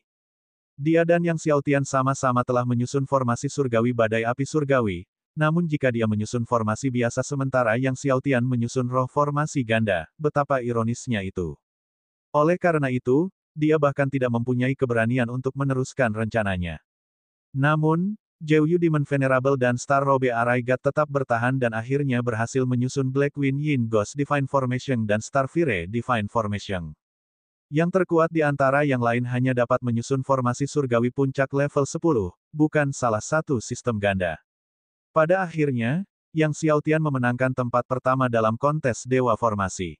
Dia dan Yang Xiaotian sama-sama telah menyusun formasi surgawi badai api surgawi, namun jika dia menyusun formasi biasa sementara Yang Xiaotian menyusun roh formasi ganda, betapa ironisnya itu. Oleh karena itu, dia bahkan tidak mempunyai keberanian untuk meneruskan rencananya. Namun, Zhou Demon Venerable dan Star Robe Arai God tetap bertahan dan akhirnya berhasil menyusun Black Wind Yin Ghost Divine Formation dan Star Fire Divine Formation. Yang terkuat di antara yang lain hanya dapat menyusun formasi surgawi puncak level 10, bukan salah satu sistem ganda. Pada akhirnya, Yang Xiaotian memenangkan tempat pertama dalam kontes Dewa Formasi.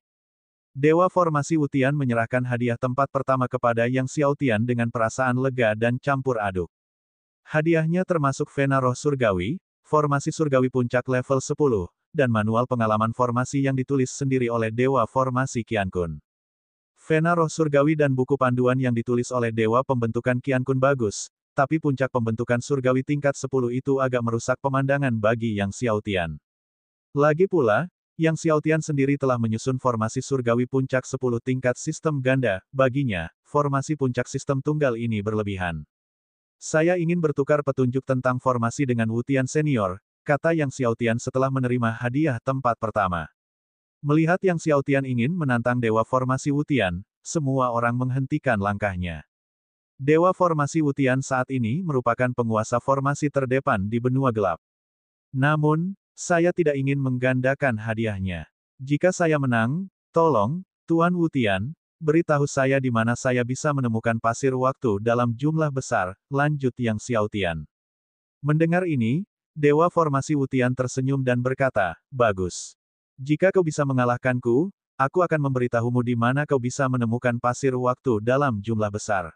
Dewa Formasi Wutian menyerahkan hadiah tempat pertama kepada Yang Xiaotian dengan perasaan lega dan campur aduk. Hadiahnya termasuk Vena Roh Surgawi, Formasi Surgawi Puncak level 10, dan manual pengalaman formasi yang ditulis sendiri oleh Dewa Formasi Qiankun. Vena Roh Surgawi dan buku panduan yang ditulis oleh Dewa Pembentukan Qiankun bagus, tapi puncak pembentukan surgawi tingkat 10 itu agak merusak pemandangan bagi Yang Xiaotian. Lagi pula, Yang Xiaotian sendiri telah menyusun formasi surgawi puncak 10 tingkat sistem ganda, baginya, formasi puncak sistem tunggal ini berlebihan. Saya ingin bertukar petunjuk tentang formasi dengan Wutian Senior, kata Yang Xiaotian setelah menerima hadiah tempat pertama. Melihat Yang Xiaotian ingin menantang Dewa Formasi Wutian, semua orang menghentikan langkahnya. Dewa Formasi Wutian saat ini merupakan penguasa formasi terdepan di benua gelap. Namun, saya tidak ingin menggandakan hadiahnya. Jika saya menang, tolong, Tuan Wutian, beritahu saya di mana saya bisa menemukan pasir waktu dalam jumlah besar, lanjut Yang Xiaotian. Mendengar ini, Dewa Formasi Wutian tersenyum dan berkata, bagus. Jika kau bisa mengalahkanku, aku akan memberitahumu di mana kau bisa menemukan pasir waktu dalam jumlah besar.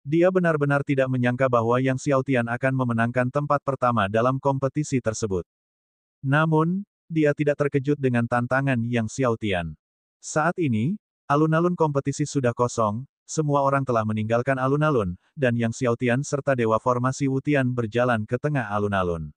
Dia benar-benar tidak menyangka bahwa Yang Xiaotian akan memenangkan tempat pertama dalam kompetisi tersebut. Namun, dia tidak terkejut dengan tantangan Yang Xiaotian. Saat ini, alun-alun kompetisi sudah kosong, semua orang telah meninggalkan alun-alun, dan Yang Xiaotian serta Dewa Formasi Wutian berjalan ke tengah alun-alun.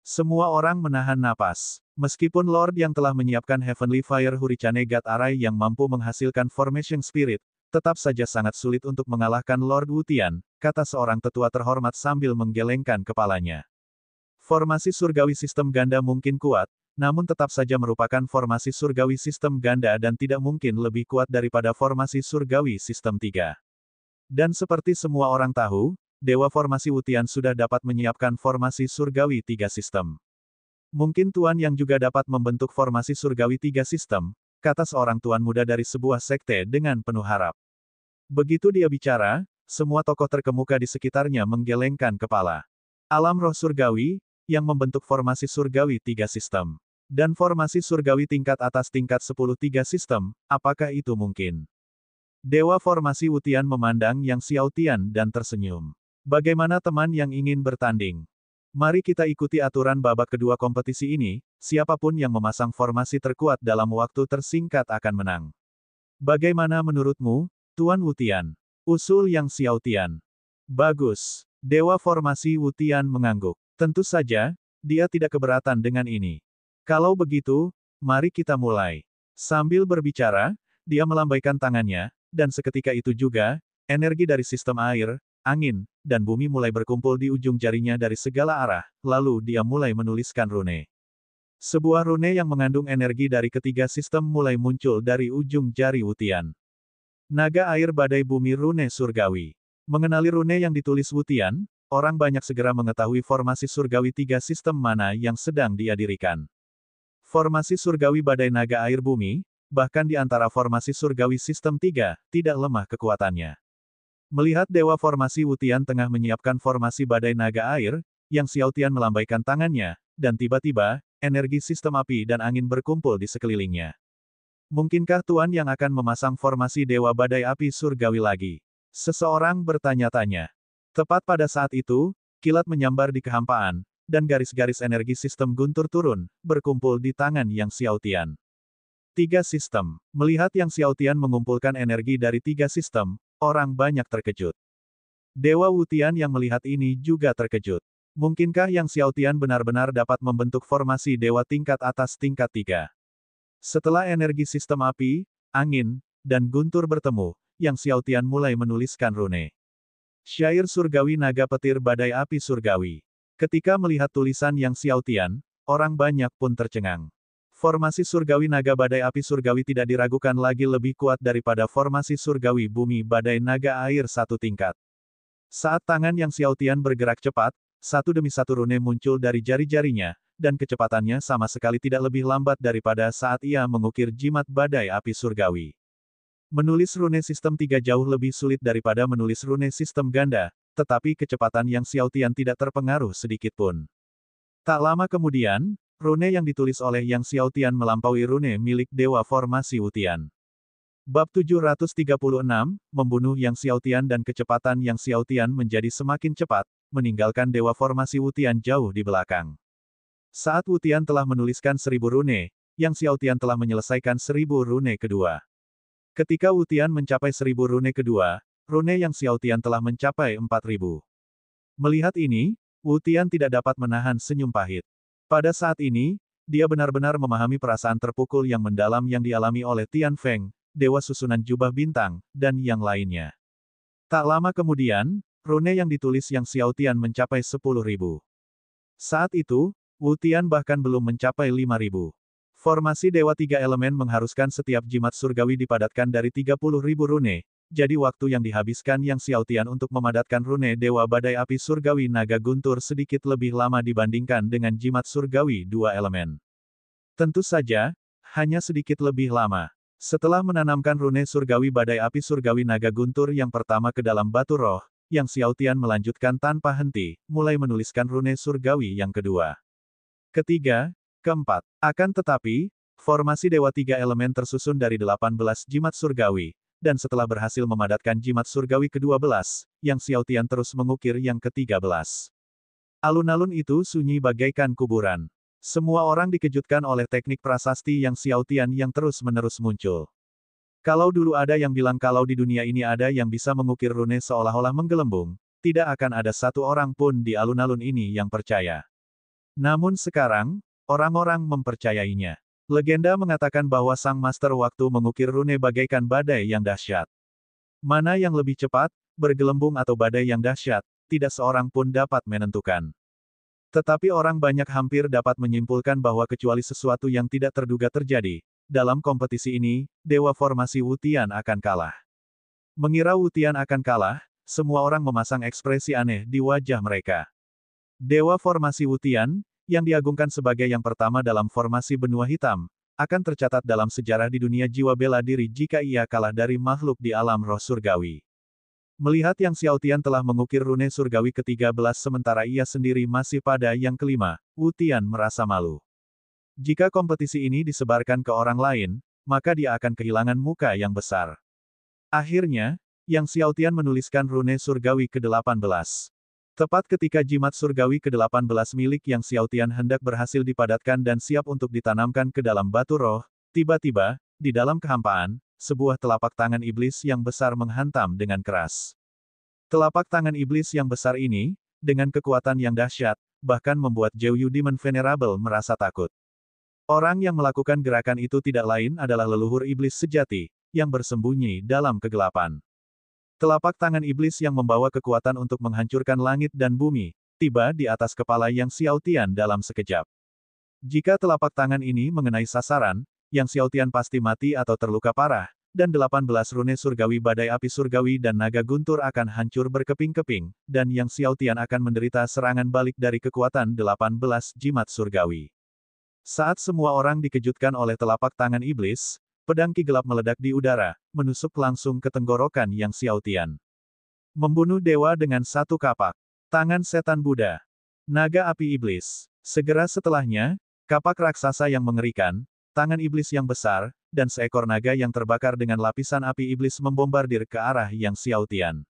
Semua orang menahan napas. Meskipun Lord yang telah menyiapkan Heavenly Fire Hurricane God Arai yang mampu menghasilkan Formation Spirit, tetap saja sangat sulit untuk mengalahkan Lord Wutian, kata seorang tetua terhormat sambil menggelengkan kepalanya. Formasi surgawi sistem ganda mungkin kuat, namun tetap saja merupakan formasi surgawi sistem ganda dan tidak mungkin lebih kuat daripada formasi surgawi sistem 3. Dan seperti semua orang tahu, Dewa Formasi Wutian sudah dapat menyiapkan formasi surgawi 3 sistem. Mungkin Tuan yang juga dapat membentuk formasi surgawi 3 sistem, kata seorang tuan muda dari sebuah sekte dengan penuh harap. Begitu dia bicara, semua tokoh terkemuka di sekitarnya menggelengkan kepala. Alam roh surgawi, yang membentuk formasi surgawi 3 sistem. Dan formasi surgawi tingkat atas tingkat 10 3 sistem, apakah itu mungkin? Dewa Formasi Wutian memandang Yang Xiaotian dan tersenyum. Bagaimana teman yang ingin bertanding? Mari kita ikuti aturan babak kedua kompetisi ini, siapapun yang memasang formasi terkuat dalam waktu tersingkat akan menang. Bagaimana menurutmu, Tuan Wutian? Usul Yang Xiaotian. Bagus. Dewa Formasi Wutian mengangguk. Tentu saja, dia tidak keberatan dengan ini. Kalau begitu, mari kita mulai. Sambil berbicara, dia melambaikan tangannya, dan seketika itu juga, energi dari sistem air, angin, dan bumi mulai berkumpul di ujung jarinya dari segala arah, lalu dia mulai menuliskan rune. Sebuah rune yang mengandung energi dari ketiga sistem mulai muncul dari ujung jari Wutian. Naga air badai bumi rune surgawi. Mengenali rune yang ditulis Wutian, orang banyak segera mengetahui formasi surgawi 3 sistem mana yang sedang dia dirikan. Formasi surgawi badai naga air bumi, bahkan di antara formasi surgawi sistem 3, tidak lemah kekuatannya. Melihat Dewa Formasi Wutian tengah menyiapkan formasi badai naga air, Yang Xiaotian melambaikan tangannya, dan tiba-tiba, energi sistem api dan angin berkumpul di sekelilingnya. Mungkinkah Tuan yang akan memasang formasi Dewa Badai Api Surgawi lagi? Seseorang bertanya-tanya. Tepat pada saat itu, kilat menyambar di kehampaan, dan garis-garis energi sistem guntur turun, berkumpul di tangan Yang Xiaotian. 3 sistem. Melihat Yang Xiaotian mengumpulkan energi dari 3 sistem, orang banyak terkejut. Dewa Wutian yang melihat ini juga terkejut. Mungkinkah Yang Xiaotian benar-benar dapat membentuk formasi dewa tingkat atas tingkat 3? Setelah energi sistem api, angin, dan guntur bertemu, Yang Xiaotian mulai menuliskan rune. Syair surgawi naga petir badai api surgawi. Ketika melihat tulisan Yang Xiaotian, orang banyak pun tercengang. Formasi surgawi naga badai api surgawi tidak diragukan lagi lebih kuat daripada formasi surgawi bumi badai naga air satu tingkat. Saat tangan Yang Xiaotian bergerak cepat, satu demi satu rune muncul dari jari-jarinya, dan kecepatannya sama sekali tidak lebih lambat daripada saat ia mengukir jimat badai api surgawi. Menulis rune sistem 3 jauh lebih sulit daripada menulis rune sistem ganda, tetapi kecepatan Yang Xiaotian tidak terpengaruh sedikit pun. Tak lama kemudian, rune yang ditulis oleh Yang Xiaotian melampaui rune milik Dewa Formasi Wutian. Bab 736, membunuh Yang Xiaotian dan kecepatan Yang Xiaotian menjadi semakin cepat, meninggalkan Dewa Formasi Wutian jauh di belakang. Saat Wutian telah menuliskan 1000 rune, Yang Xiaotian telah menyelesaikan 1000 rune kedua. Ketika Wutian mencapai 1000 rune kedua, rune Yang Xiaotian telah mencapai 4000. Melihat ini, Wutian tidak dapat menahan senyum pahit. Pada saat ini, dia benar-benar memahami perasaan terpukul yang mendalam yang dialami oleh Tian Feng, Dewa Susunan Jubah Bintang, dan yang lainnya. Tak lama kemudian, rune yang ditulis Yang Xiaotian mencapai 10.000. Saat itu, Wutian bahkan belum mencapai 5.000. Formasi Dewa Tiga Elemen mengharuskan setiap jimat surgawi dipadatkan dari 30.000 rune, jadi waktu yang dihabiskan Yang Xiaotian untuk memadatkan rune Dewa Badai Api Surgawi Naga Guntur sedikit lebih lama dibandingkan dengan jimat surgawi dua elemen. Tentu saja, hanya sedikit lebih lama. Setelah menanamkan rune surgawi Badai Api Surgawi Naga Guntur yang pertama ke dalam batu roh, Yang Xiaotian melanjutkan tanpa henti, mulai menuliskan rune surgawi yang kedua, ketiga, keempat. Akan tetapi, formasi Dewa Tiga Elemen tersusun dari 18 jimat surgawi, dan setelah berhasil memadatkan jimat surgawi ke-12, Yang Xiaotian terus mengukir yang ke-13. Alun-alun itu sunyi bagaikan kuburan. Semua orang dikejutkan oleh teknik prasasti Yang Xiaotian yang terus-menerus muncul. Kalau dulu ada yang bilang kalau di dunia ini ada yang bisa mengukir rune seolah-olah menggelembung, tidak akan ada satu orang pun di alun-alun ini yang percaya. Namun sekarang, orang-orang mempercayainya. Legenda mengatakan bahwa Sang Master Waktu mengukir rune bagaikan badai yang dahsyat. Mana yang lebih cepat, bergelembung atau badai yang dahsyat, tidak seorang pun dapat menentukan. Tetapi orang banyak hampir dapat menyimpulkan bahwa kecuali sesuatu yang tidak terduga terjadi, dalam kompetisi ini, Dewa Formasi Wutian akan kalah. Mengira Wutian akan kalah, semua orang memasang ekspresi aneh di wajah mereka. Dewa Formasi Wutian, yang diagungkan sebagai yang pertama dalam formasi benua hitam, akan tercatat dalam sejarah di dunia jiwa bela diri jika ia kalah dari makhluk di alam roh surgawi. Melihat Yang Xiaotian telah mengukir rune surgawi ke-13 sementara ia sendiri masih pada yang kelima, Wutian merasa malu. Jika kompetisi ini disebarkan ke orang lain, maka dia akan kehilangan muka yang besar. Akhirnya, Yang Xiaotian menuliskan rune surgawi ke-18. Tepat ketika jimat surgawi ke-18 milik Yang Xiaotian hendak berhasil dipadatkan dan siap untuk ditanamkan ke dalam batu roh, tiba-tiba, di dalam kehampaan, sebuah telapak tangan iblis yang besar menghantam dengan keras. Telapak tangan iblis yang besar ini, dengan kekuatan yang dahsyat, bahkan membuat Zhou Demon Venerable merasa takut. Orang yang melakukan gerakan itu tidak lain adalah leluhur iblis sejati, yang bersembunyi dalam kegelapan. Telapak tangan iblis yang membawa kekuatan untuk menghancurkan langit dan bumi, tiba di atas kepala Yang Xiaotian dalam sekejap. Jika telapak tangan ini mengenai sasaran, Yang Xiaotian pasti mati atau terluka parah, dan 18 rune surgawi badai api surgawi dan naga guntur akan hancur berkeping-keping, dan Yang Xiaotian akan menderita serangan balik dari kekuatan 18 jimat surgawi. Saat semua orang dikejutkan oleh telapak tangan iblis, pedang ki gelap meledak di udara, menusuk langsung ke tenggorokan Yang Xiaotian. Membunuh dewa dengan satu kapak. Tangan setan Buddha. Naga api iblis. Segera setelahnya, kapak raksasa yang mengerikan, tangan iblis yang besar, dan seekor naga yang terbakar dengan lapisan api iblis membombardir ke arah Yang Xiaotian.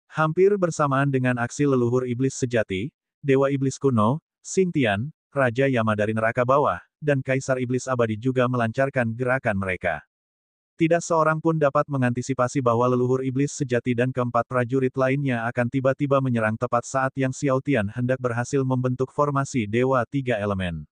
Hampir bersamaan dengan aksi leluhur iblis sejati, Dewa Iblis Kuno, Xingtian, Raja Yama dari neraka bawah, dan Kaisar Iblis Abadi juga melancarkan gerakan mereka. Tidak seorang pun dapat mengantisipasi bahwa leluhur iblis sejati dan keempat prajurit lainnya akan tiba-tiba menyerang tepat saat Yang Xiaotian hendak berhasil membentuk formasi Dewa Tiga Elemen.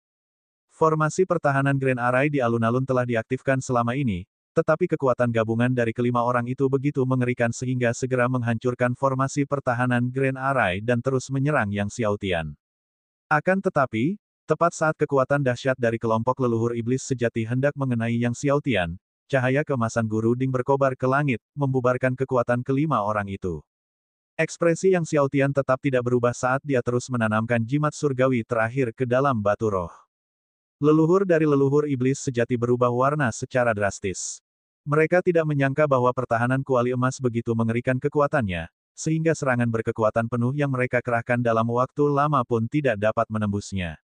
Formasi pertahanan Grand Array di alun-alun telah diaktifkan selama ini, tetapi kekuatan gabungan dari kelima orang itu begitu mengerikan sehingga segera menghancurkan formasi pertahanan Grand Array dan terus menyerang Yang Xiaotian. Akan tetapi, tepat saat kekuatan dahsyat dari kelompok leluhur iblis sejati hendak mengenai Yang Xiaotian, cahaya keemasan Guru Ding berkobar ke langit, membubarkan kekuatan kelima orang itu. Ekspresi Yang Xiaotian tetap tidak berubah saat dia terus menanamkan jimat surgawi terakhir ke dalam batu roh. Leluhur dari leluhur iblis sejati berubah warna secara drastis. Mereka tidak menyangka bahwa pertahanan kuali emas begitu mengerikan kekuatannya, sehingga serangan berkekuatan penuh yang mereka kerahkan dalam waktu lama pun tidak dapat menembusnya.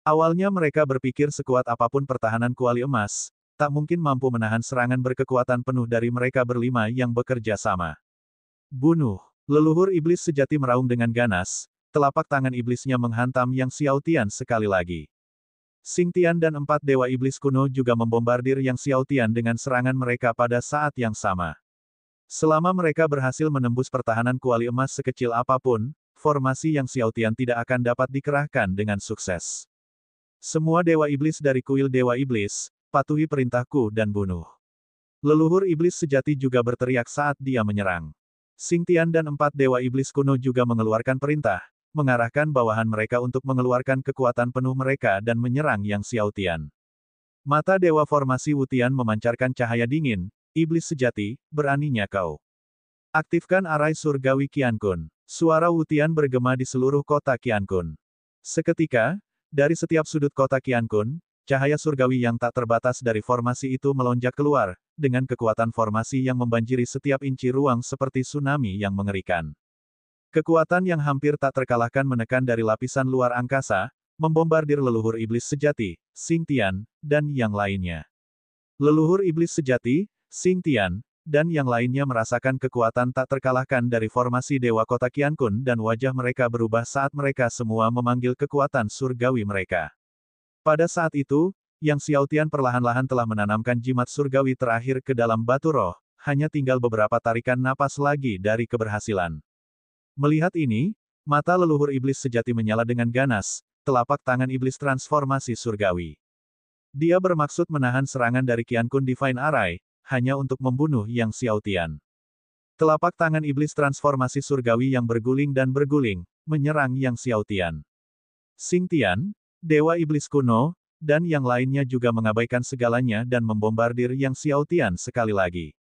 Awalnya mereka berpikir sekuat apapun pertahanan kuali emas, tak mungkin mampu menahan serangan berkekuatan penuh dari mereka berlima yang bekerja sama. Bunuh! Leluhur iblis sejati meraung dengan ganas, telapak tangan iblisnya menghantam Yang Xiaotian sekali lagi. Xingtian dan empat dewa iblis kuno juga membombardir Yang Xiaotian dengan serangan mereka pada saat yang sama. Selama mereka berhasil menembus pertahanan kuali emas sekecil apapun, formasi Yang Xiaotian tidak akan dapat dikerahkan dengan sukses. Semua dewa iblis dari kuil dewa iblis, patuhi perintahku dan bunuh. Leluhur iblis sejati juga berteriak saat dia menyerang. Xingtian dan empat dewa iblis kuno juga mengeluarkan perintah, mengarahkan bawahan mereka untuk mengeluarkan kekuatan penuh mereka dan menyerang Yang Xiaotian. Mata dewa formasi Wutian memancarkan cahaya dingin, iblis sejati, beraninya kau. Aktifkan arai surgawi Qiankun. Suara Wutian bergema di seluruh kota Qiankun. Seketika, dari setiap sudut kota Qiankun, cahaya surgawi yang tak terbatas dari formasi itu melonjak keluar, dengan kekuatan formasi yang membanjiri setiap inci ruang seperti tsunami yang mengerikan. Kekuatan yang hampir tak terkalahkan menekan dari lapisan luar angkasa, membombardir leluhur iblis sejati, Xingtian, dan yang lainnya. Leluhur iblis sejati, Xingtian, dan yang lainnya merasakan kekuatan tak terkalahkan dari formasi Dewa Kota Qiankun dan wajah mereka berubah saat mereka semua memanggil kekuatan surgawi mereka. Pada saat itu, Yang Xiaotian perlahan-lahan telah menanamkan jimat surgawi terakhir ke dalam batu roh, hanya tinggal beberapa tarikan napas lagi dari keberhasilan. Melihat ini, mata leluhur iblis sejati menyala dengan ganas, telapak tangan iblis transformasi surgawi. Dia bermaksud menahan serangan dari Qiankun Divine Array, hanya untuk membunuh Yang Xiaotian. Telapak tangan iblis transformasi surgawi yang berguling dan berguling, menyerang Yang Xiaotian. Xingtian, dewa iblis kuno, dan yang lainnya juga mengabaikan segalanya dan membombardir Yang Xiaotian sekali lagi.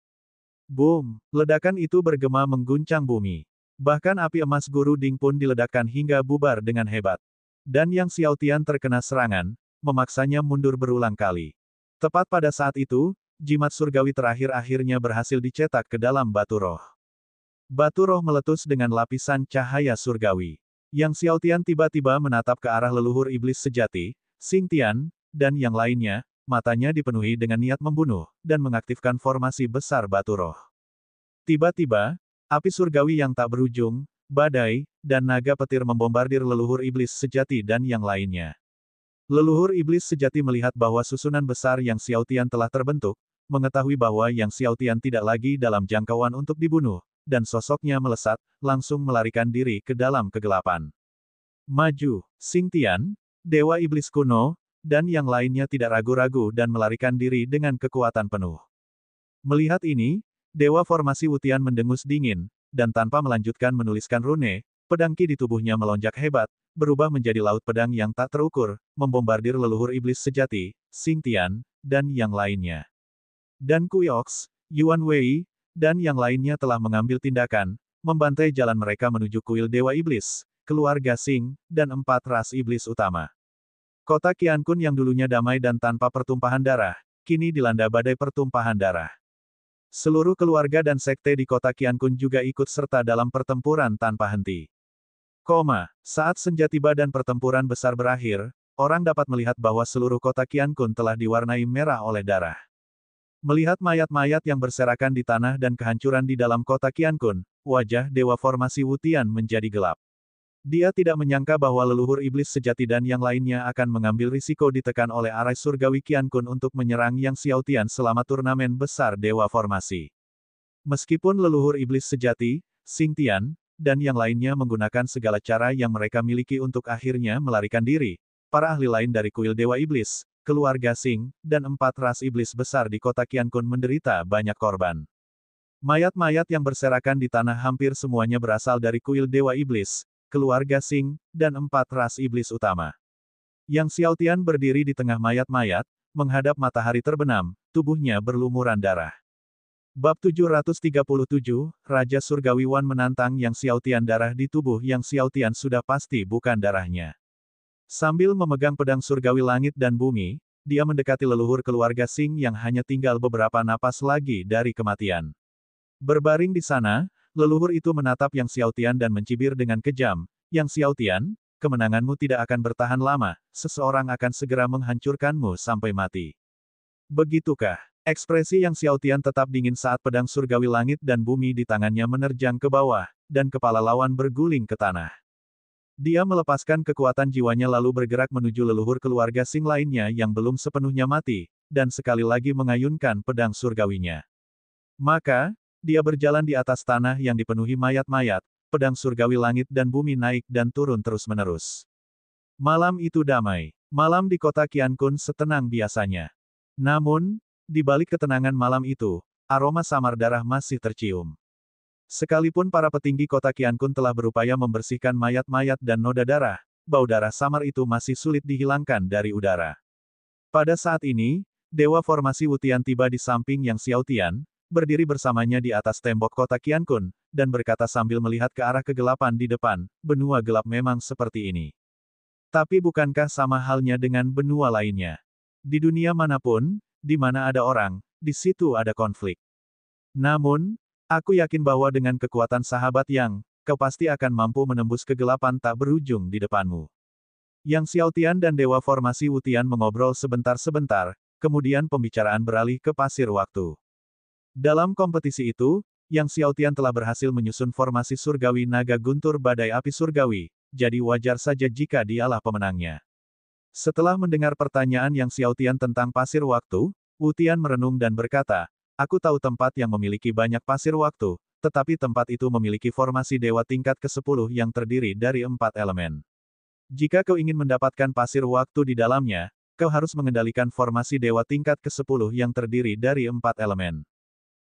Boom! Ledakan itu bergema mengguncang bumi. Bahkan api emas Guru Ding pun diledakkan hingga bubar dengan hebat. Dan Yang Xiaotian terkena serangan, memaksanya mundur berulang kali. Tepat pada saat itu, jimat surgawi terakhir akhirnya berhasil dicetak ke dalam batu roh. Batu roh meletus dengan lapisan cahaya surgawi. Yang Xiaotian tiba-tiba menatap ke arah leluhur iblis sejati, Xingtian, dan yang lainnya, matanya dipenuhi dengan niat membunuh, dan mengaktifkan formasi besar batu roh. Tiba-tiba, api surgawi yang tak berujung, badai, dan naga petir membombardir leluhur iblis sejati dan yang lainnya. Leluhur iblis sejati melihat bahwa susunan besar Yang Xiaotian telah terbentuk, mengetahui bahwa Yang Xiaotian tidak lagi dalam jangkauan untuk dibunuh, dan sosoknya melesat, langsung melarikan diri ke dalam kegelapan. Maju, Xingtian, dewa iblis kuno, dan yang lainnya tidak ragu-ragu dan melarikan diri dengan kekuatan penuh. Melihat ini, dewa formasi Wutian mendengus dingin, dan tanpa melanjutkan menuliskan rune, pedang ki di tubuhnya melonjak hebat, berubah menjadi laut pedang yang tak terukur, membombardir leluhur iblis sejati, Xingtian, dan yang lainnya. Dan Kuiox, Yuan Wei, dan yang lainnya telah mengambil tindakan, membantai jalan mereka menuju kuil Dewa Iblis, keluarga Xing, dan 4 ras iblis utama. Kota Qiankun yang dulunya damai dan tanpa pertumpahan darah, kini dilanda badai pertumpahan darah. Seluruh keluarga dan sekte di kota Qiankun juga ikut serta dalam pertempuran tanpa henti. Saat senja tiba dan pertempuran besar berakhir, orang dapat melihat bahwa seluruh kota Qiankun telah diwarnai merah oleh darah. Melihat mayat-mayat yang berserakan di tanah dan kehancuran di dalam kota Qiankun, wajah Dewa Formasi Wutian menjadi gelap. Dia tidak menyangka bahwa leluhur iblis sejati dan yang lainnya akan mengambil risiko ditekan oleh arai surgawi Qian Kun untuk menyerang Yang Xiaotian selama turnamen besar Dewa Formasi. Meskipun leluhur iblis sejati, Xing Tian, dan yang lainnya menggunakan segala cara yang mereka miliki untuk akhirnya melarikan diri, para ahli lain dari kuil Dewa Iblis, keluarga Xing, dan 4 ras iblis besar di kota Qian Kun menderita banyak korban. Mayat-mayat yang berserakan di tanah hampir semuanya berasal dari kuil Dewa Iblis, keluarga Xing, dan 4 ras iblis utama. Yang Xiaotian berdiri di tengah mayat-mayat, menghadap matahari terbenam, tubuhnya berlumuran darah. Bab 737, Raja Surgawi Wan menantang Yang Xiaotian. Darah di tubuh Yang Xiaotian sudah pasti bukan darahnya. Sambil memegang pedang surgawi langit dan bumi, dia mendekati leluhur keluarga Xing yang hanya tinggal beberapa napas lagi dari kematian. Berbaring di sana, leluhur itu menatap Yang Xiaotian dan mencibir dengan kejam. Yang Xiaotian, kemenanganmu tidak akan bertahan lama, seseorang akan segera menghancurkanmu sampai mati. Begitukah? Ekspresi Yang Xiaotian tetap dingin saat pedang surgawi langit dan bumi di tangannya menerjang ke bawah, dan kepala lawan berguling ke tanah. Dia melepaskan kekuatan jiwanya lalu bergerak menuju leluhur keluarga Xing lainnya yang belum sepenuhnya mati, dan sekali lagi mengayunkan pedang surgawinya. Maka, dia berjalan di atas tanah yang dipenuhi mayat-mayat, pedang surgawi langit dan bumi naik dan turun terus-menerus. Malam itu damai. Malam di kota Qian Kun setenang biasanya. Namun, di balik ketenangan malam itu, aroma samar darah masih tercium. Sekalipun para petinggi kota Qian Kun telah berupaya membersihkan mayat-mayat dan noda darah, bau darah samar itu masih sulit dihilangkan dari udara. Pada saat ini, Dewa Formasi Wutian tiba di samping Yang Xiaotian, berdiri bersamanya di atas tembok kota Qian Kun, dan berkata sambil melihat ke arah kegelapan di depan, benua gelap memang seperti ini. Tapi bukankah sama halnya dengan benua lainnya? Di dunia manapun, di mana ada orang, di situ ada konflik. Namun, aku yakin bahwa dengan kekuatan sahabat Yang, kau pasti akan mampu menembus kegelapan tak berujung di depanmu. Yang Xiaotian dan Dewa Formasi Wutian mengobrol sebentar-sebentar, kemudian pembicaraan beralih ke pasir waktu. Dalam kompetisi itu, Yang Xiaotian telah berhasil menyusun formasi surgawi naga guntur badai api surgawi, jadi wajar saja jika dialah pemenangnya. Setelah mendengar pertanyaan Yang Xiaotian tentang pasir waktu, Wutian merenung dan berkata, aku tahu tempat yang memiliki banyak pasir waktu, tetapi tempat itu memiliki formasi dewa tingkat ke-10 yang terdiri dari 4 elemen. Jika kau ingin mendapatkan pasir waktu di dalamnya, kau harus mengendalikan formasi dewa tingkat ke-10 yang terdiri dari 4 elemen.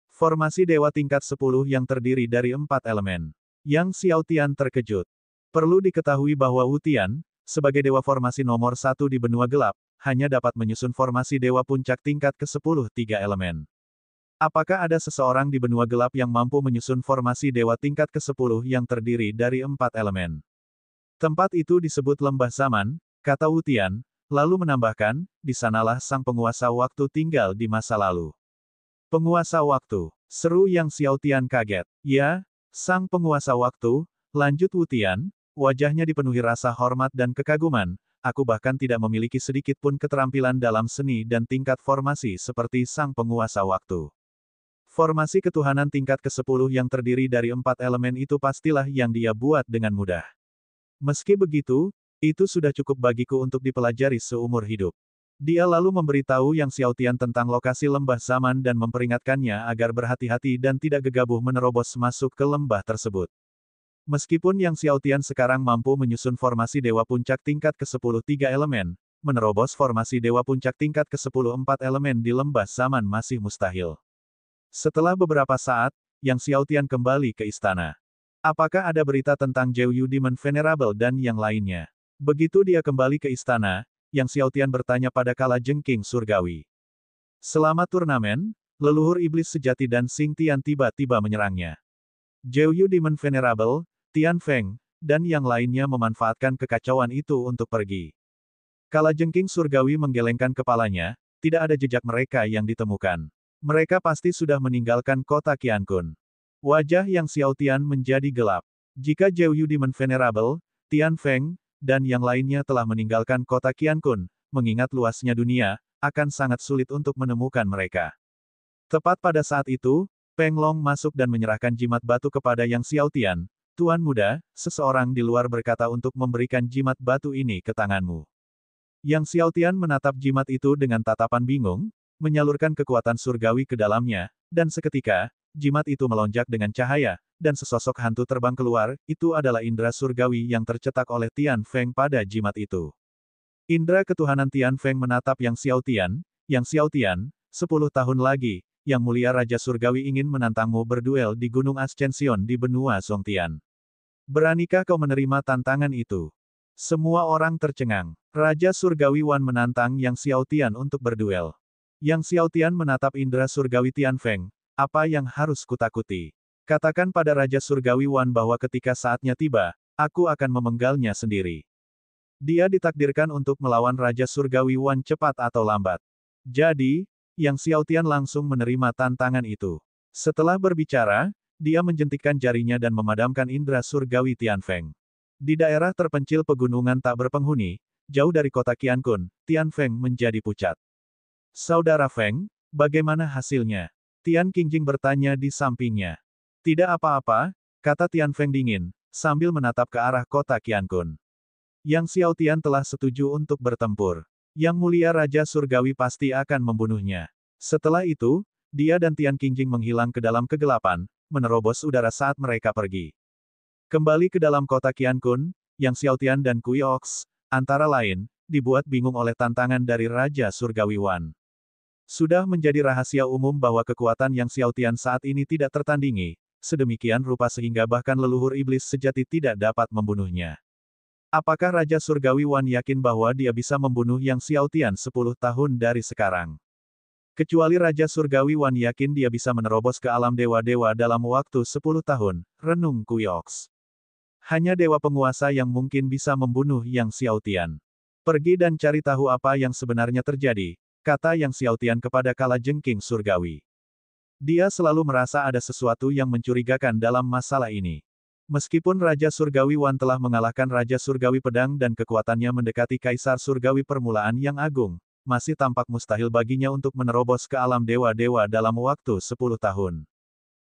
Formasi dewa tingkat 10 yang terdiri dari 4 elemen. Yang Xiaotian terkejut. Perlu diketahui bahwa Wutian, sebagai dewa formasi nomor 1 di benua gelap, hanya dapat menyusun formasi dewa puncak tingkat ke-10 3 elemen. Apakah ada seseorang di benua gelap yang mampu menyusun formasi dewa tingkat ke-10 yang terdiri dari 4 elemen? Tempat itu disebut lembah zaman, kata Wutian, lalu menambahkan, di sanalah sang penguasa waktu tinggal di masa lalu. Penguasa waktu, seru Yang Xiaotian kaget. Ya, sang penguasa waktu, lanjut Wutian, wajahnya dipenuhi rasa hormat dan kekaguman, aku bahkan tidak memiliki sedikit pun keterampilan dalam seni dan tingkat formasi seperti sang penguasa waktu. Formasi ketuhanan tingkat ke-10 yang terdiri dari 4 elemen itu pastilah yang dia buat dengan mudah. Meski begitu, itu sudah cukup bagiku untuk dipelajari seumur hidup. Dia lalu memberitahu Yang Xiaotian tentang lokasi lembah zaman dan memperingatkannya agar berhati-hati dan tidak gegabah menerobos masuk ke lembah tersebut. Meskipun Yang Xiaotian sekarang mampu menyusun formasi dewa puncak tingkat ke-10 3 elemen, menerobos formasi dewa puncak tingkat ke-10 4 elemen di lembah zaman masih mustahil. Setelah beberapa saat, Yang Xiaotian kembali ke istana. Apakah ada berita tentang Zhou Demon Venerable dan yang lainnya? Begitu dia kembali ke istana, Yang Xiaotian bertanya pada kalajengking surgawi. Selama turnamen, leluhur iblis sejati dan Xing Tian tiba-tiba menyerangnya. Zhou Demon Venerable, Tian Feng, dan yang lainnya memanfaatkan kekacauan itu untuk pergi. Kalajengking surgawi menggelengkan kepalanya, tidak ada jejak mereka yang ditemukan. Mereka pasti sudah meninggalkan kota Qian Kun. Wajah Yang Xiaotian menjadi gelap. Jika Zhou Demon Venerable, Tian Feng, dan yang lainnya telah meninggalkan kota Qian Kun, mengingat luasnya dunia, akan sangat sulit untuk menemukan mereka. Tepat pada saat itu, Peng Long masuk dan menyerahkan jimat batu kepada Yang Xiaotian, Tuan muda, seseorang di luar berkata untuk memberikan jimat batu ini ke tanganmu. Yang Xiaotian menatap jimat itu dengan tatapan bingung, menyalurkan kekuatan surgawi ke dalamnya, dan seketika, jimat itu melonjak dengan cahaya, dan sesosok hantu terbang keluar, itu adalah indera surgawi yang tercetak oleh Tian Feng pada jimat itu. Indera ketuhanan Tian Feng menatap Yang Xiaotian, 10 tahun lagi, Yang Mulia Raja Surgawi ingin menantangmu berduel di Gunung Ascension di benua Songtian. Beranikah kau menerima tantangan itu? Semua orang tercengang. Raja Surgawi Wan menantang Yang Xiaotian untuk berduel. Yang Xiaotian menatap indera surgawi Tian Feng. Apa yang harus kutakuti? Katakan pada Raja Surgawi Wan bahwa ketika saatnya tiba, aku akan memenggalnya sendiri. Dia ditakdirkan untuk melawan Raja Surgawi Wan cepat atau lambat. Jadi, Yang Xiaotian langsung menerima tantangan itu. Setelah berbicara, dia menjentikkan jarinya dan memadamkan indera surgawi Tian Feng. Di daerah terpencil pegunungan tak berpenghuni, jauh dari kota Qiankun, Tian Feng menjadi pucat. Saudara Feng, bagaimana hasilnya? Tian Qingjing bertanya di sampingnya. Tidak apa-apa, kata Tian Feng dingin, sambil menatap ke arah kota Qiankun. Yang Xiaotian telah setuju untuk bertempur. Yang Mulia Raja Surgawi pasti akan membunuhnya. Setelah itu, dia dan Tian Qingjing menghilang ke dalam kegelapan, menerobos udara saat mereka pergi. Kembali ke dalam kota Qiankun, Yang Xiaotian dan Kui Ox, antara lain, dibuat bingung oleh tantangan dari Raja Surgawi Wan. Sudah menjadi rahasia umum bahwa kekuatan Yang Xiaotian saat ini tidak tertandingi, sedemikian rupa sehingga bahkan leluhur iblis sejati tidak dapat membunuhnya. Apakah Raja Surgawi Wan yakin bahwa dia bisa membunuh Yang Xiaotian 10 tahun dari sekarang? Kecuali Raja Surgawi Wan yakin dia bisa menerobos ke alam dewa-dewa dalam waktu 10 tahun, renung Kui Ox. Hanya dewa penguasa yang mungkin bisa membunuh Yang Xiaotian. Pergi dan cari tahu apa yang sebenarnya terjadi, kata Yang Xiaotian kepada kalajengking surgawi. Dia selalu merasa ada sesuatu yang mencurigakan dalam masalah ini. Meskipun Raja Surgawi Wan telah mengalahkan Raja Surgawi Pedang dan kekuatannya mendekati Kaisar Surgawi Permulaan yang agung, masih tampak mustahil baginya untuk menerobos ke alam dewa-dewa dalam waktu 10 tahun.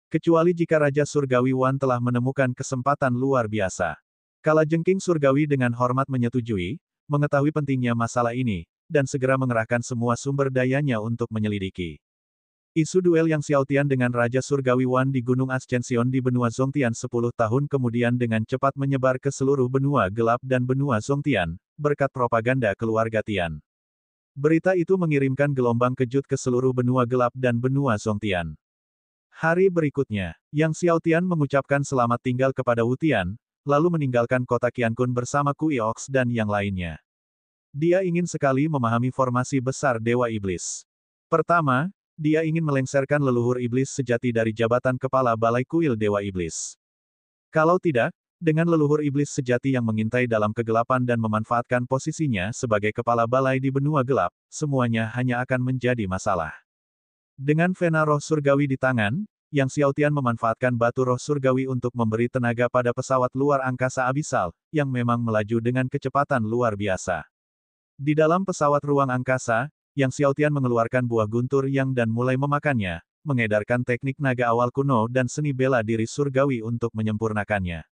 Kecuali jika Raja Surgawi Wan telah menemukan kesempatan luar biasa. Kalajengking surgawi dengan hormat menyetujui, mengetahui pentingnya masalah ini, dan segera mengerahkan semua sumber dayanya untuk menyelidiki. Isu duel Yang Xiaotian dengan Raja Surgawi Wan di Gunung Ascension di benua Zongtian 10 tahun kemudian dengan cepat menyebar ke seluruh benua gelap dan benua Zongtian, berkat propaganda keluarga Tian. Berita itu mengirimkan gelombang kejut ke seluruh benua gelap dan benua Zongtian. Hari berikutnya, Yang Xiaotian mengucapkan selamat tinggal kepada Wu Tian, lalu meninggalkan kota Qiankun bersama Kui Ox dan yang lainnya. Dia ingin sekali memahami formasi besar Dewa Iblis. Pertama, dia ingin melengsarkan leluhur iblis sejati dari jabatan kepala balai kuil Dewa Iblis. Kalau tidak, dengan leluhur iblis sejati yang mengintai dalam kegelapan dan memanfaatkan posisinya sebagai kepala balai di benua gelap, semuanya hanya akan menjadi masalah. Dengan vena roh surgawi di tangan, Yang Xiaotian memanfaatkan batu roh surgawi untuk memberi tenaga pada pesawat luar angkasa abisal, yang memang melaju dengan kecepatan luar biasa. Di dalam pesawat ruang angkasa, Yang Xiaotian mengeluarkan buah guntur yang dan mulai memakannya, mengedarkan teknik naga awal kuno dan seni bela diri surgawi untuk menyempurnakannya.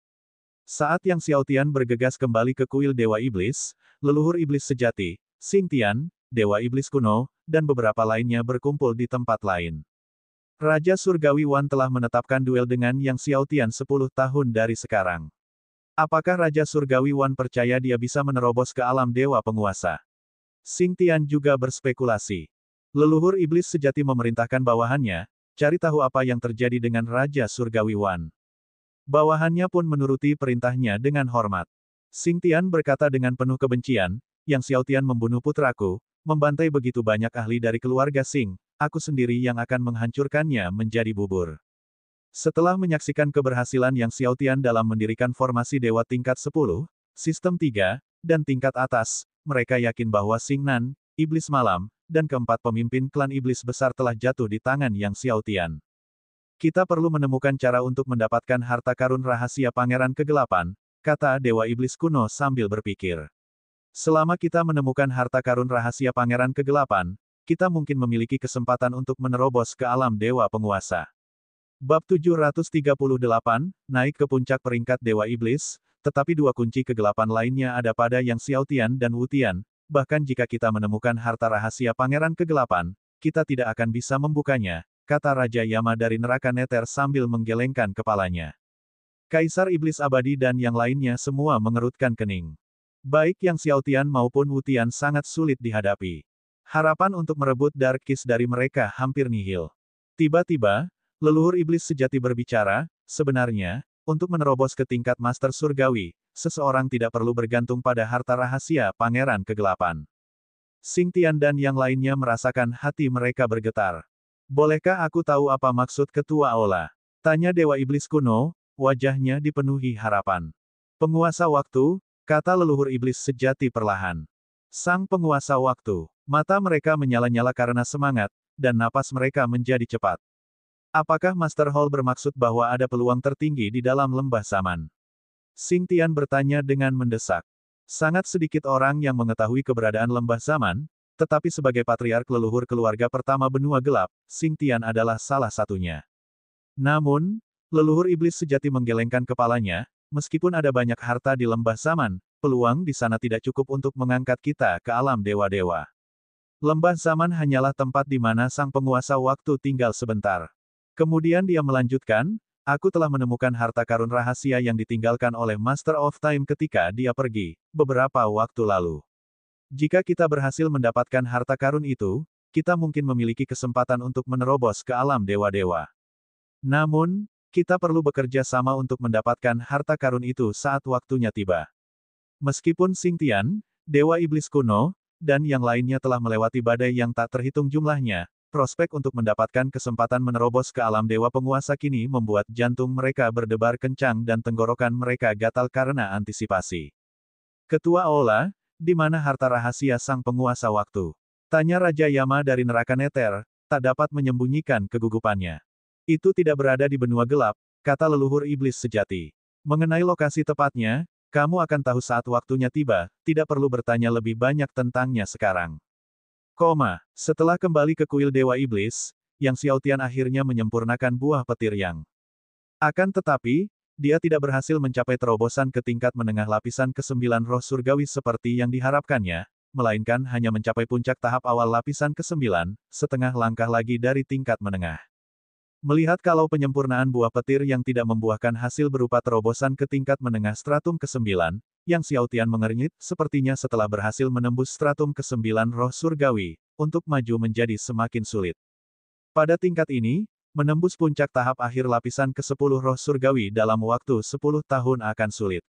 Saat Yang Xiaotian bergegas kembali ke kuil Dewa Iblis, leluhur iblis sejati, Xing Tian, Dewa Iblis kuno, dan beberapa lainnya berkumpul di tempat lain. Raja Surgawi Wan telah menetapkan duel dengan Yang Xiaotian 10 tahun dari sekarang. Apakah Raja Surgawi Wan percaya dia bisa menerobos ke alam dewa penguasa? Xing Tian juga berspekulasi. Leluhur iblis sejati memerintahkan bawahannya, cari tahu apa yang terjadi dengan Raja Surgawi Wan. Bawahannya pun menuruti perintahnya dengan hormat. Xing Tian berkata dengan penuh kebencian, Yang Xiaotian membunuh putraku, membantai begitu banyak ahli dari keluarga Xing, aku sendiri yang akan menghancurkannya menjadi bubur. Setelah menyaksikan keberhasilan Yang Xiaotian dalam mendirikan formasi dewa tingkat 10, sistem 3, dan tingkat atas, mereka yakin bahwa Xing Nan, iblis malam, dan keempat pemimpin klan iblis besar telah jatuh di tangan Yang Xiaotian. Kita perlu menemukan cara untuk mendapatkan harta karun rahasia Pangeran Kegelapan, kata Dewa Iblis kuno sambil berpikir. Selama kita menemukan harta karun rahasia Pangeran Kegelapan, kita mungkin memiliki kesempatan untuk menerobos ke alam dewa penguasa. Bab 738, naik ke puncak peringkat Dewa Iblis, tetapi dua kunci kegelapan lainnya ada pada Yang Xiaotian dan Wu Tian, bahkan jika kita menemukan harta rahasia Pangeran Kegelapan, kita tidak akan bisa membukanya, kata Raja Yama dari neraka neter sambil menggelengkan kepalanya. Kaisar Iblis Abadi dan yang lainnya semua mengerutkan kening. Baik Yang Xiaotian maupun Wu Tian sangat sulit dihadapi. Harapan untuk merebut Dark Kiss dari mereka hampir nihil. Tiba-tiba, leluhur iblis sejati berbicara, sebenarnya, untuk menerobos ke tingkat Master Surgawi, seseorang tidak perlu bergantung pada harta rahasia Pangeran Kegelapan. Xing Tian dan yang lainnya merasakan hati mereka bergetar. Bolehkah aku tahu apa maksud Ketua Aula? Tanya Dewa Iblis kuno, wajahnya dipenuhi harapan. Penguasa waktu, kata leluhur iblis sejati perlahan. Sang penguasa waktu, mata mereka menyala-nyala karena semangat, dan napas mereka menjadi cepat. Apakah Master Hall bermaksud bahwa ada peluang tertinggi di dalam lembah zaman? Xing Tian bertanya dengan mendesak. Sangat sedikit orang yang mengetahui keberadaan lembah zaman, tetapi sebagai patriark leluhur keluarga pertama benua gelap, Xing Tian adalah salah satunya. Namun, leluhur iblis sejati menggelengkan kepalanya, meskipun ada banyak harta di lembah zaman, peluang di sana tidak cukup untuk mengangkat kita ke alam dewa-dewa. Lembah zaman hanyalah tempat di mana sang penguasa waktu tinggal sebentar. Kemudian dia melanjutkan, aku telah menemukan harta karun rahasia yang ditinggalkan oleh Master of Time ketika dia pergi, beberapa waktu lalu. Jika kita berhasil mendapatkan harta karun itu, kita mungkin memiliki kesempatan untuk menerobos ke alam dewa-dewa. Namun, kita perlu bekerja sama untuk mendapatkan harta karun itu saat waktunya tiba. Meskipun Xing Tian, Dewa Iblis kuno, dan yang lainnya telah melewati badai yang tak terhitung jumlahnya, prospek untuk mendapatkan kesempatan menerobos ke alam dewa penguasa kini membuat jantung mereka berdebar kencang dan tenggorokan mereka gatal karena antisipasi. Ketua Aula, di mana harta rahasia sang penguasa waktu? Tanya Raja Yama dari neraka neter, tak dapat menyembunyikan kegugupannya. Itu tidak berada di benua gelap, kata leluhur iblis sejati. Mengenai lokasi tepatnya, kamu akan tahu saat waktunya tiba, tidak perlu bertanya lebih banyak tentangnya sekarang. Setelah kembali ke kuil Dewa Iblis, Yang Xiaotian akhirnya menyempurnakan buah petir yang. Akan tetapi, dia tidak berhasil mencapai terobosan ke tingkat menengah lapisan ke-9 roh surgawi seperti yang diharapkannya, melainkan hanya mencapai puncak tahap awal lapisan ke-9, setengah langkah lagi dari tingkat menengah. Melihat kalau penyempurnaan buah petir yang tidak membuahkan hasil berupa terobosan ke tingkat menengah stratum ke-9, Yang Xiaotian mengernyit, sepertinya setelah berhasil menembus stratum ke-9 roh surgawi, untuk maju menjadi semakin sulit. Pada tingkat ini, menembus puncak tahap akhir lapisan ke-10 roh surgawi dalam waktu 10 tahun akan sulit.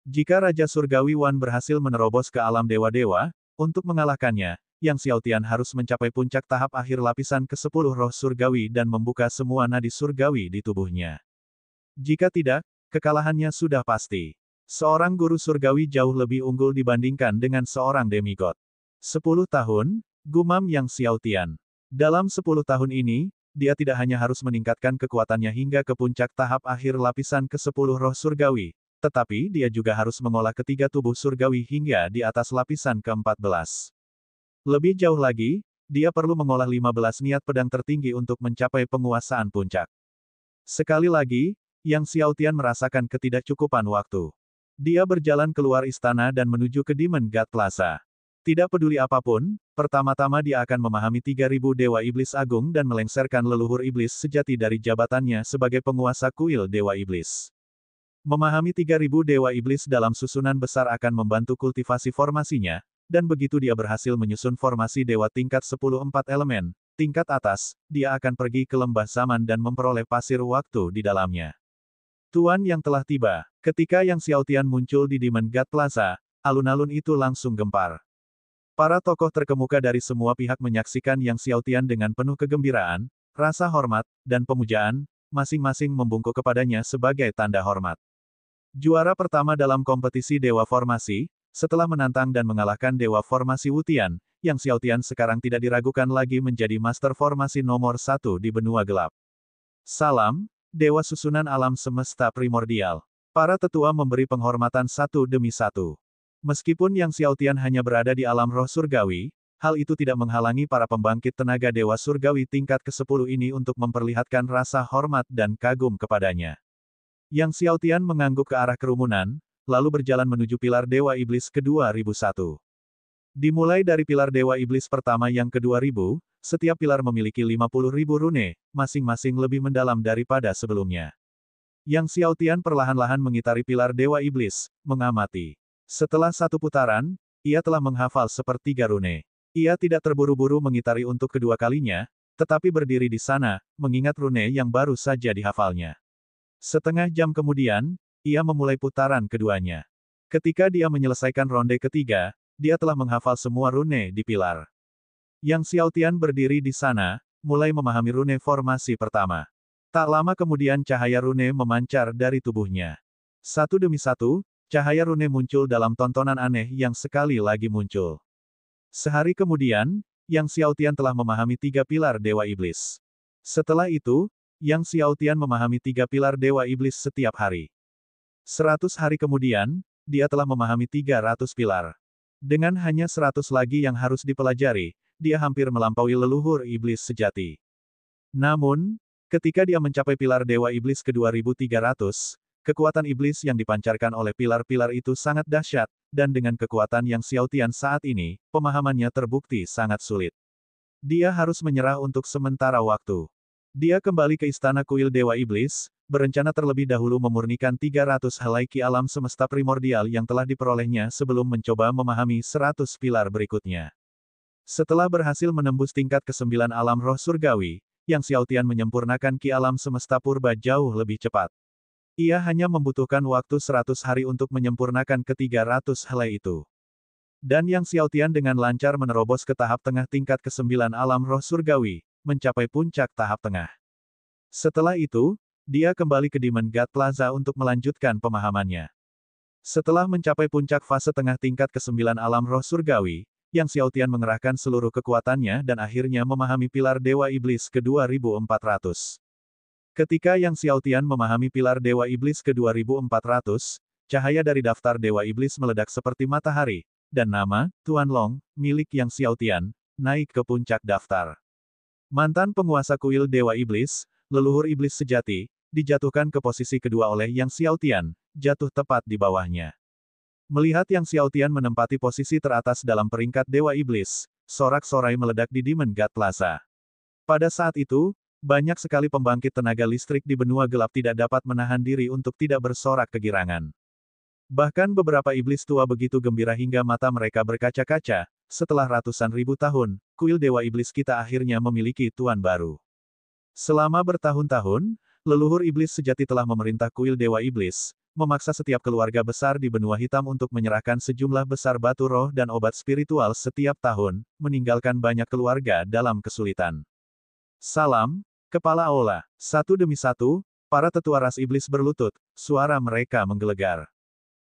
Jika Raja Surgawi Wan berhasil menerobos ke alam dewa-dewa, untuk mengalahkannya, Yang Xiaotian harus mencapai puncak tahap akhir lapisan ke-10 roh surgawi dan membuka semua nadi surgawi di tubuhnya. Jika tidak, kekalahannya sudah pasti. Seorang guru surgawi jauh lebih unggul dibandingkan dengan seorang demigod. 10 tahun, gumam Yang Xiaotian. Dalam 10 tahun ini, dia tidak hanya harus meningkatkan kekuatannya hingga ke puncak tahap akhir lapisan ke-10 roh surgawi, tetapi dia juga harus mengolah ketiga tubuh surgawi hingga di atas lapisan ke-14. Lebih jauh lagi, dia perlu mengolah 15 niat pedang tertinggi untuk mencapai penguasaan puncak. Sekali lagi, Yang Xiaotian merasakan ketidakcukupan waktu. Dia berjalan keluar istana dan menuju ke Demon God Plaza. Tidak peduli apapun, pertama-tama dia akan memahami 3.000 Dewa Iblis Agung dan melengsarkan leluhur iblis sejati dari jabatannya sebagai penguasa kuil Dewa Iblis. Memahami 3.000 Dewa Iblis dalam susunan besar akan membantu kultivasi formasinya, dan begitu dia berhasil menyusun formasi Dewa tingkat 10 4 elemen, tingkat atas, dia akan pergi ke lembah zaman dan memperoleh pasir waktu di dalamnya. Tuan yang telah tiba. Ketika Yang Xiaotian muncul di Demon God Plaza, alun-alun itu langsung gempar. Para tokoh terkemuka dari semua pihak menyaksikan Yang Xiaotian dengan penuh kegembiraan, rasa hormat, dan pemujaan, masing-masing membungkuk kepadanya sebagai tanda hormat. Juara pertama dalam kompetisi Dewa Formasi, setelah menantang dan mengalahkan Dewa Formasi Wu Tian, Yang Xiaotian sekarang tidak diragukan lagi menjadi Master Formasi nomor 1 di benua gelap. Salam, Dewa susunan alam semesta primordial. Para tetua memberi penghormatan satu demi satu. Meskipun Yang Xiaotian hanya berada di alam roh surgawi, hal itu tidak menghalangi para pembangkit tenaga dewa surgawi tingkat ke-10 ini untuk memperlihatkan rasa hormat dan kagum kepadanya. Yang Xiaotian mengangguk ke arah kerumunan, lalu berjalan menuju pilar Dewa Iblis ke-2001. Dimulai dari pilar Dewa Iblis pertama yang ke-2000, setiap pilar memiliki 50.000 rune, masing-masing lebih mendalam daripada sebelumnya. Yang Xiaotian perlahan-lahan mengitari pilar Dewa Iblis, mengamati. Setelah satu putaran, ia telah menghafal sepertiga rune. Ia tidak terburu-buru mengitari untuk kedua kalinya, tetapi berdiri di sana, mengingat rune yang baru saja dihafalnya. Setengah jam kemudian, ia memulai putaran keduanya. Ketika dia menyelesaikan ronde ketiga, dia telah menghafal semua rune di pilar. Yang Xiaotian berdiri di sana, mulai memahami rune formasi pertama. Tak lama kemudian cahaya rune memancar dari tubuhnya. Satu demi satu, cahaya rune muncul dalam tontonan aneh yang sekali lagi muncul. Sehari kemudian, Yang Xiaotian telah memahami 3 pilar Dewa Iblis. Setelah itu, Yang Xiaotian memahami 3 pilar Dewa Iblis setiap hari. 100 hari kemudian, dia telah memahami 300 pilar. Dengan hanya 100 lagi yang harus dipelajari, dia hampir melampaui leluhur iblis sejati. Namun, ketika dia mencapai pilar Dewa Iblis ke-2300, kekuatan iblis yang dipancarkan oleh pilar-pilar itu sangat dahsyat, dan dengan kekuatan Yang Xiaotian saat ini, pemahamannya terbukti sangat sulit. Dia harus menyerah untuk sementara waktu. Dia kembali ke istana kuil Dewa Iblis, berencana terlebih dahulu memurnikan 300 helai ki alam semesta primordial yang telah diperolehnya sebelum mencoba memahami 100 pilar berikutnya. Setelah berhasil menembus tingkat ke-9 alam roh surgawi, Yang Xiaotian menyempurnakan ki alam semesta purba jauh lebih cepat. Ia hanya membutuhkan waktu 100 hari untuk menyempurnakan ke-300 helai itu. Dan Yang Xiaotian dengan lancar menerobos ke tahap tengah tingkat ke-9 alam roh surgawi, mencapai puncak tahap tengah. Setelah itu, dia kembali ke Demon God Plaza untuk melanjutkan pemahamannya. Setelah mencapai puncak fase tengah tingkat ke-9 alam roh surgawi, Yang Xiaotian mengerahkan seluruh kekuatannya dan akhirnya memahami pilar Dewa Iblis ke-2400. Ketika Yang Xiaotian memahami pilar Dewa Iblis ke-2400, cahaya dari daftar Dewa Iblis meledak seperti matahari, dan nama, Tuan Long, milik Yang Xiaotian, naik ke puncak daftar. Mantan penguasa kuil Dewa Iblis, leluhur iblis sejati, dijatuhkan ke posisi kedua oleh Yang Xiaotian, jatuh tepat di bawahnya. Melihat Yang Xiaotian menempati posisi teratas dalam peringkat Dewa Iblis, sorak-sorai meledak di Demon God Plaza. Pada saat itu, banyak sekali pembangkit tenaga listrik di benua gelap tidak dapat menahan diri untuk tidak bersorak kegirangan. Bahkan beberapa iblis tua begitu gembira hingga mata mereka berkaca-kaca, setelah ratusan ribu tahun, kuil Dewa Iblis kita akhirnya memiliki tuan baru. Selama bertahun-tahun, leluhur iblis sejati telah memerintah kuil Dewa Iblis, memaksa setiap keluarga besar di benua hitam untuk menyerahkan sejumlah besar batu roh dan obat spiritual setiap tahun, meninggalkan banyak keluarga dalam kesulitan. Salam, Kepala Aula. Satu demi satu, para tetua ras iblis berlutut, suara mereka menggelegar.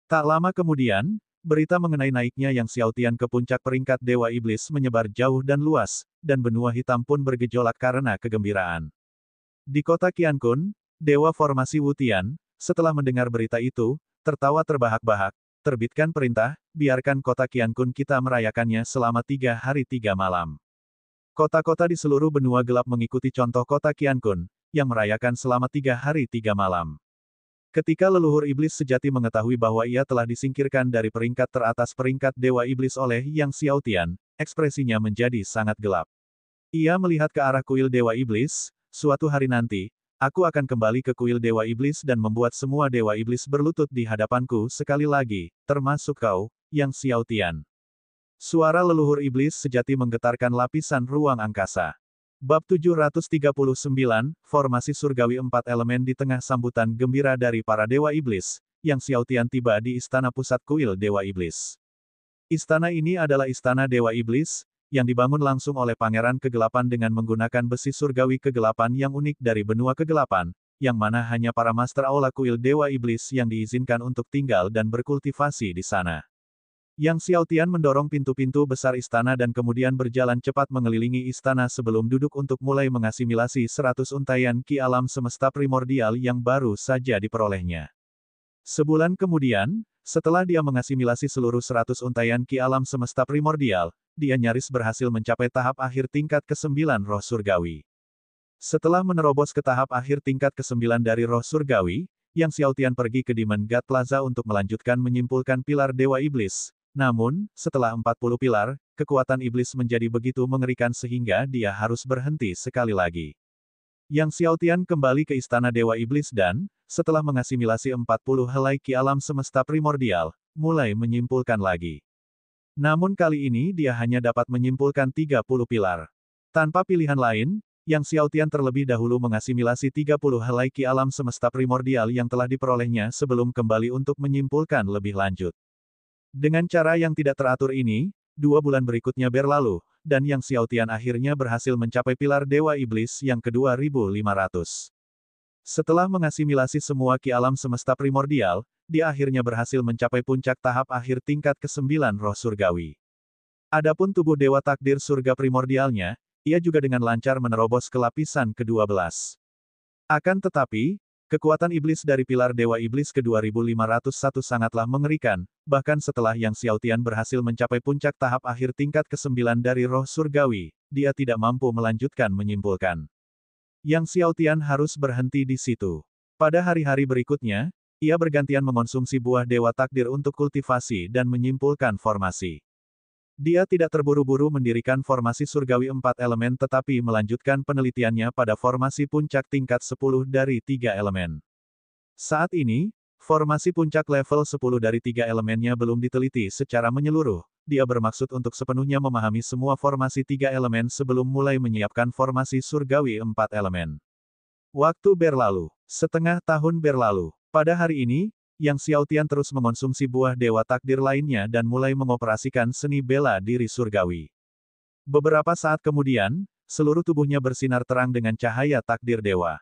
Tak lama kemudian, berita mengenai naiknya Yang Xiaotian ke puncak peringkat Dewa Iblis menyebar jauh dan luas, dan benua hitam pun bergejolak karena kegembiraan. Di kota Qiankun, Dewa Formasi Wutian, setelah mendengar berita itu, tertawa terbahak-bahak, terbitkan perintah, biarkan kota Qiankun kita merayakannya selama 3 hari 3 malam. Kota-kota di seluruh benua gelap mengikuti contoh kota Qiankun, yang merayakan selama 3 hari 3 malam. Ketika leluhur iblis sejati mengetahui bahwa ia telah disingkirkan dari peringkat teratas peringkat Dewa Iblis oleh Yang Xiaotian, ekspresinya menjadi sangat gelap. Ia melihat ke arah kuil Dewa Iblis, suatu hari nanti, aku akan kembali ke kuil Dewa Iblis dan membuat semua Dewa Iblis berlutut di hadapanku sekali lagi, termasuk kau, Yang Xiaotian. Suara leluhur iblis sejati menggetarkan lapisan ruang angkasa. Bab 739, Formasi Surgawi 4 Elemen. Di tengah sambutan gembira dari para Dewa Iblis, Yang Xiaotian tiba di istana pusat kuil Dewa Iblis. Istana ini adalah istana Dewa Iblis, yang dibangun langsung oleh Pangeran Kegelapan dengan menggunakan besi surgawi kegelapan yang unik dari benua kegelapan, yang mana hanya para Master Aula kuil Dewa Iblis yang diizinkan untuk tinggal dan berkultivasi di sana. Yang Xiaotian mendorong pintu-pintu besar istana dan kemudian berjalan cepat mengelilingi istana sebelum duduk untuk mulai mengasimilasi 100 untaian ki alam semesta primordial yang baru saja diperolehnya. Sebulan kemudian, Setelah dia mengasimilasi seluruh 100 untaian ki alam semesta primordial, dia nyaris berhasil mencapai tahap akhir tingkat ke-9 roh surgawi. Setelah menerobos ke tahap akhir tingkat ke-9 dari roh surgawi, Yang Xiaotian pergi ke Demon God Plaza untuk melanjutkan menyimpulkan pilar Dewa Iblis. Namun, setelah 40 pilar, kekuatan iblis menjadi begitu mengerikan sehingga dia harus berhenti sekali lagi. Yang Xiaotian kembali ke Istana Dewa Iblis dan, setelah mengasimilasi 40 helai ki alam semesta primordial, mulai menyimpulkan lagi. Namun kali ini dia hanya dapat menyimpulkan 30 pilar. Tanpa pilihan lain, Yang Xiaotian terlebih dahulu mengasimilasi 30 helai ki alam semesta primordial yang telah diperolehnya sebelum kembali untuk menyimpulkan lebih lanjut. Dengan cara yang tidak teratur ini, 2 bulan berikutnya berlalu, dan Yang Xiaotian akhirnya berhasil mencapai pilar Dewa Iblis yang ke-2500. Setelah mengasimilasi semua ki alam semesta primordial, dia akhirnya berhasil mencapai puncak tahap akhir tingkat ke-9 roh surgawi. Adapun tubuh Dewa Takdir Surga primordialnya, ia juga dengan lancar menerobos ke lapisan ke-12. Akan tetapi, kekuatan iblis dari pilar Dewa Iblis ke-2501 sangatlah mengerikan, bahkan setelah Yang Xiaotian berhasil mencapai puncak tahap akhir tingkat ke-9 dari roh surgawi, dia tidak mampu melanjutkan menyimpulkan. Yang Xiaotian harus berhenti di situ. Pada hari-hari berikutnya, ia bergantian mengonsumsi buah Dewa Takdir untuk kultivasi dan menyimpulkan formasi. Dia tidak terburu-buru mendirikan formasi surgawi 4 elemen tetapi melanjutkan penelitiannya pada formasi puncak tingkat 10 dari 3 elemen. Saat ini, formasi puncak level 10 dari 3 elemennya belum diteliti secara menyeluruh. Dia bermaksud untuk sepenuhnya memahami semua formasi 3 elemen sebelum mulai menyiapkan formasi surgawi 4 elemen. Waktu berlalu. Setengah tahun berlalu. Pada hari ini, Yang Xiaotian terus mengonsumsi buah Dewa Takdir lainnya dan mulai mengoperasikan seni bela diri surgawi. Beberapa saat kemudian, seluruh tubuhnya bersinar terang dengan cahaya takdir dewa.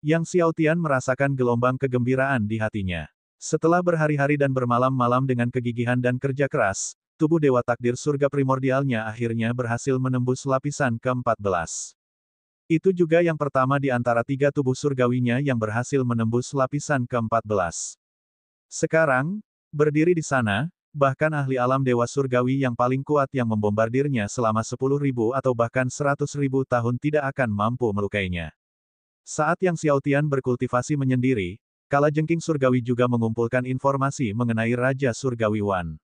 Yang Xiaotian merasakan gelombang kegembiraan di hatinya. Setelah berhari-hari dan bermalam-malam dengan kegigihan dan kerja keras, tubuh Dewa Takdir Surga primordialnya akhirnya berhasil menembus lapisan ke-14. Itu juga yang pertama di antara 3 tubuh surgawinya yang berhasil menembus lapisan ke-14. Sekarang, berdiri di sana, bahkan ahli alam dewa surgawi yang paling kuat yang membombardirnya selama 10.000 atau bahkan 100.000 tahun tidak akan mampu melukainya. Saat Yang Xiaotian berkultivasi menyendiri, kalajengking surgawi juga mengumpulkan informasi mengenai Raja Surgawi Wan.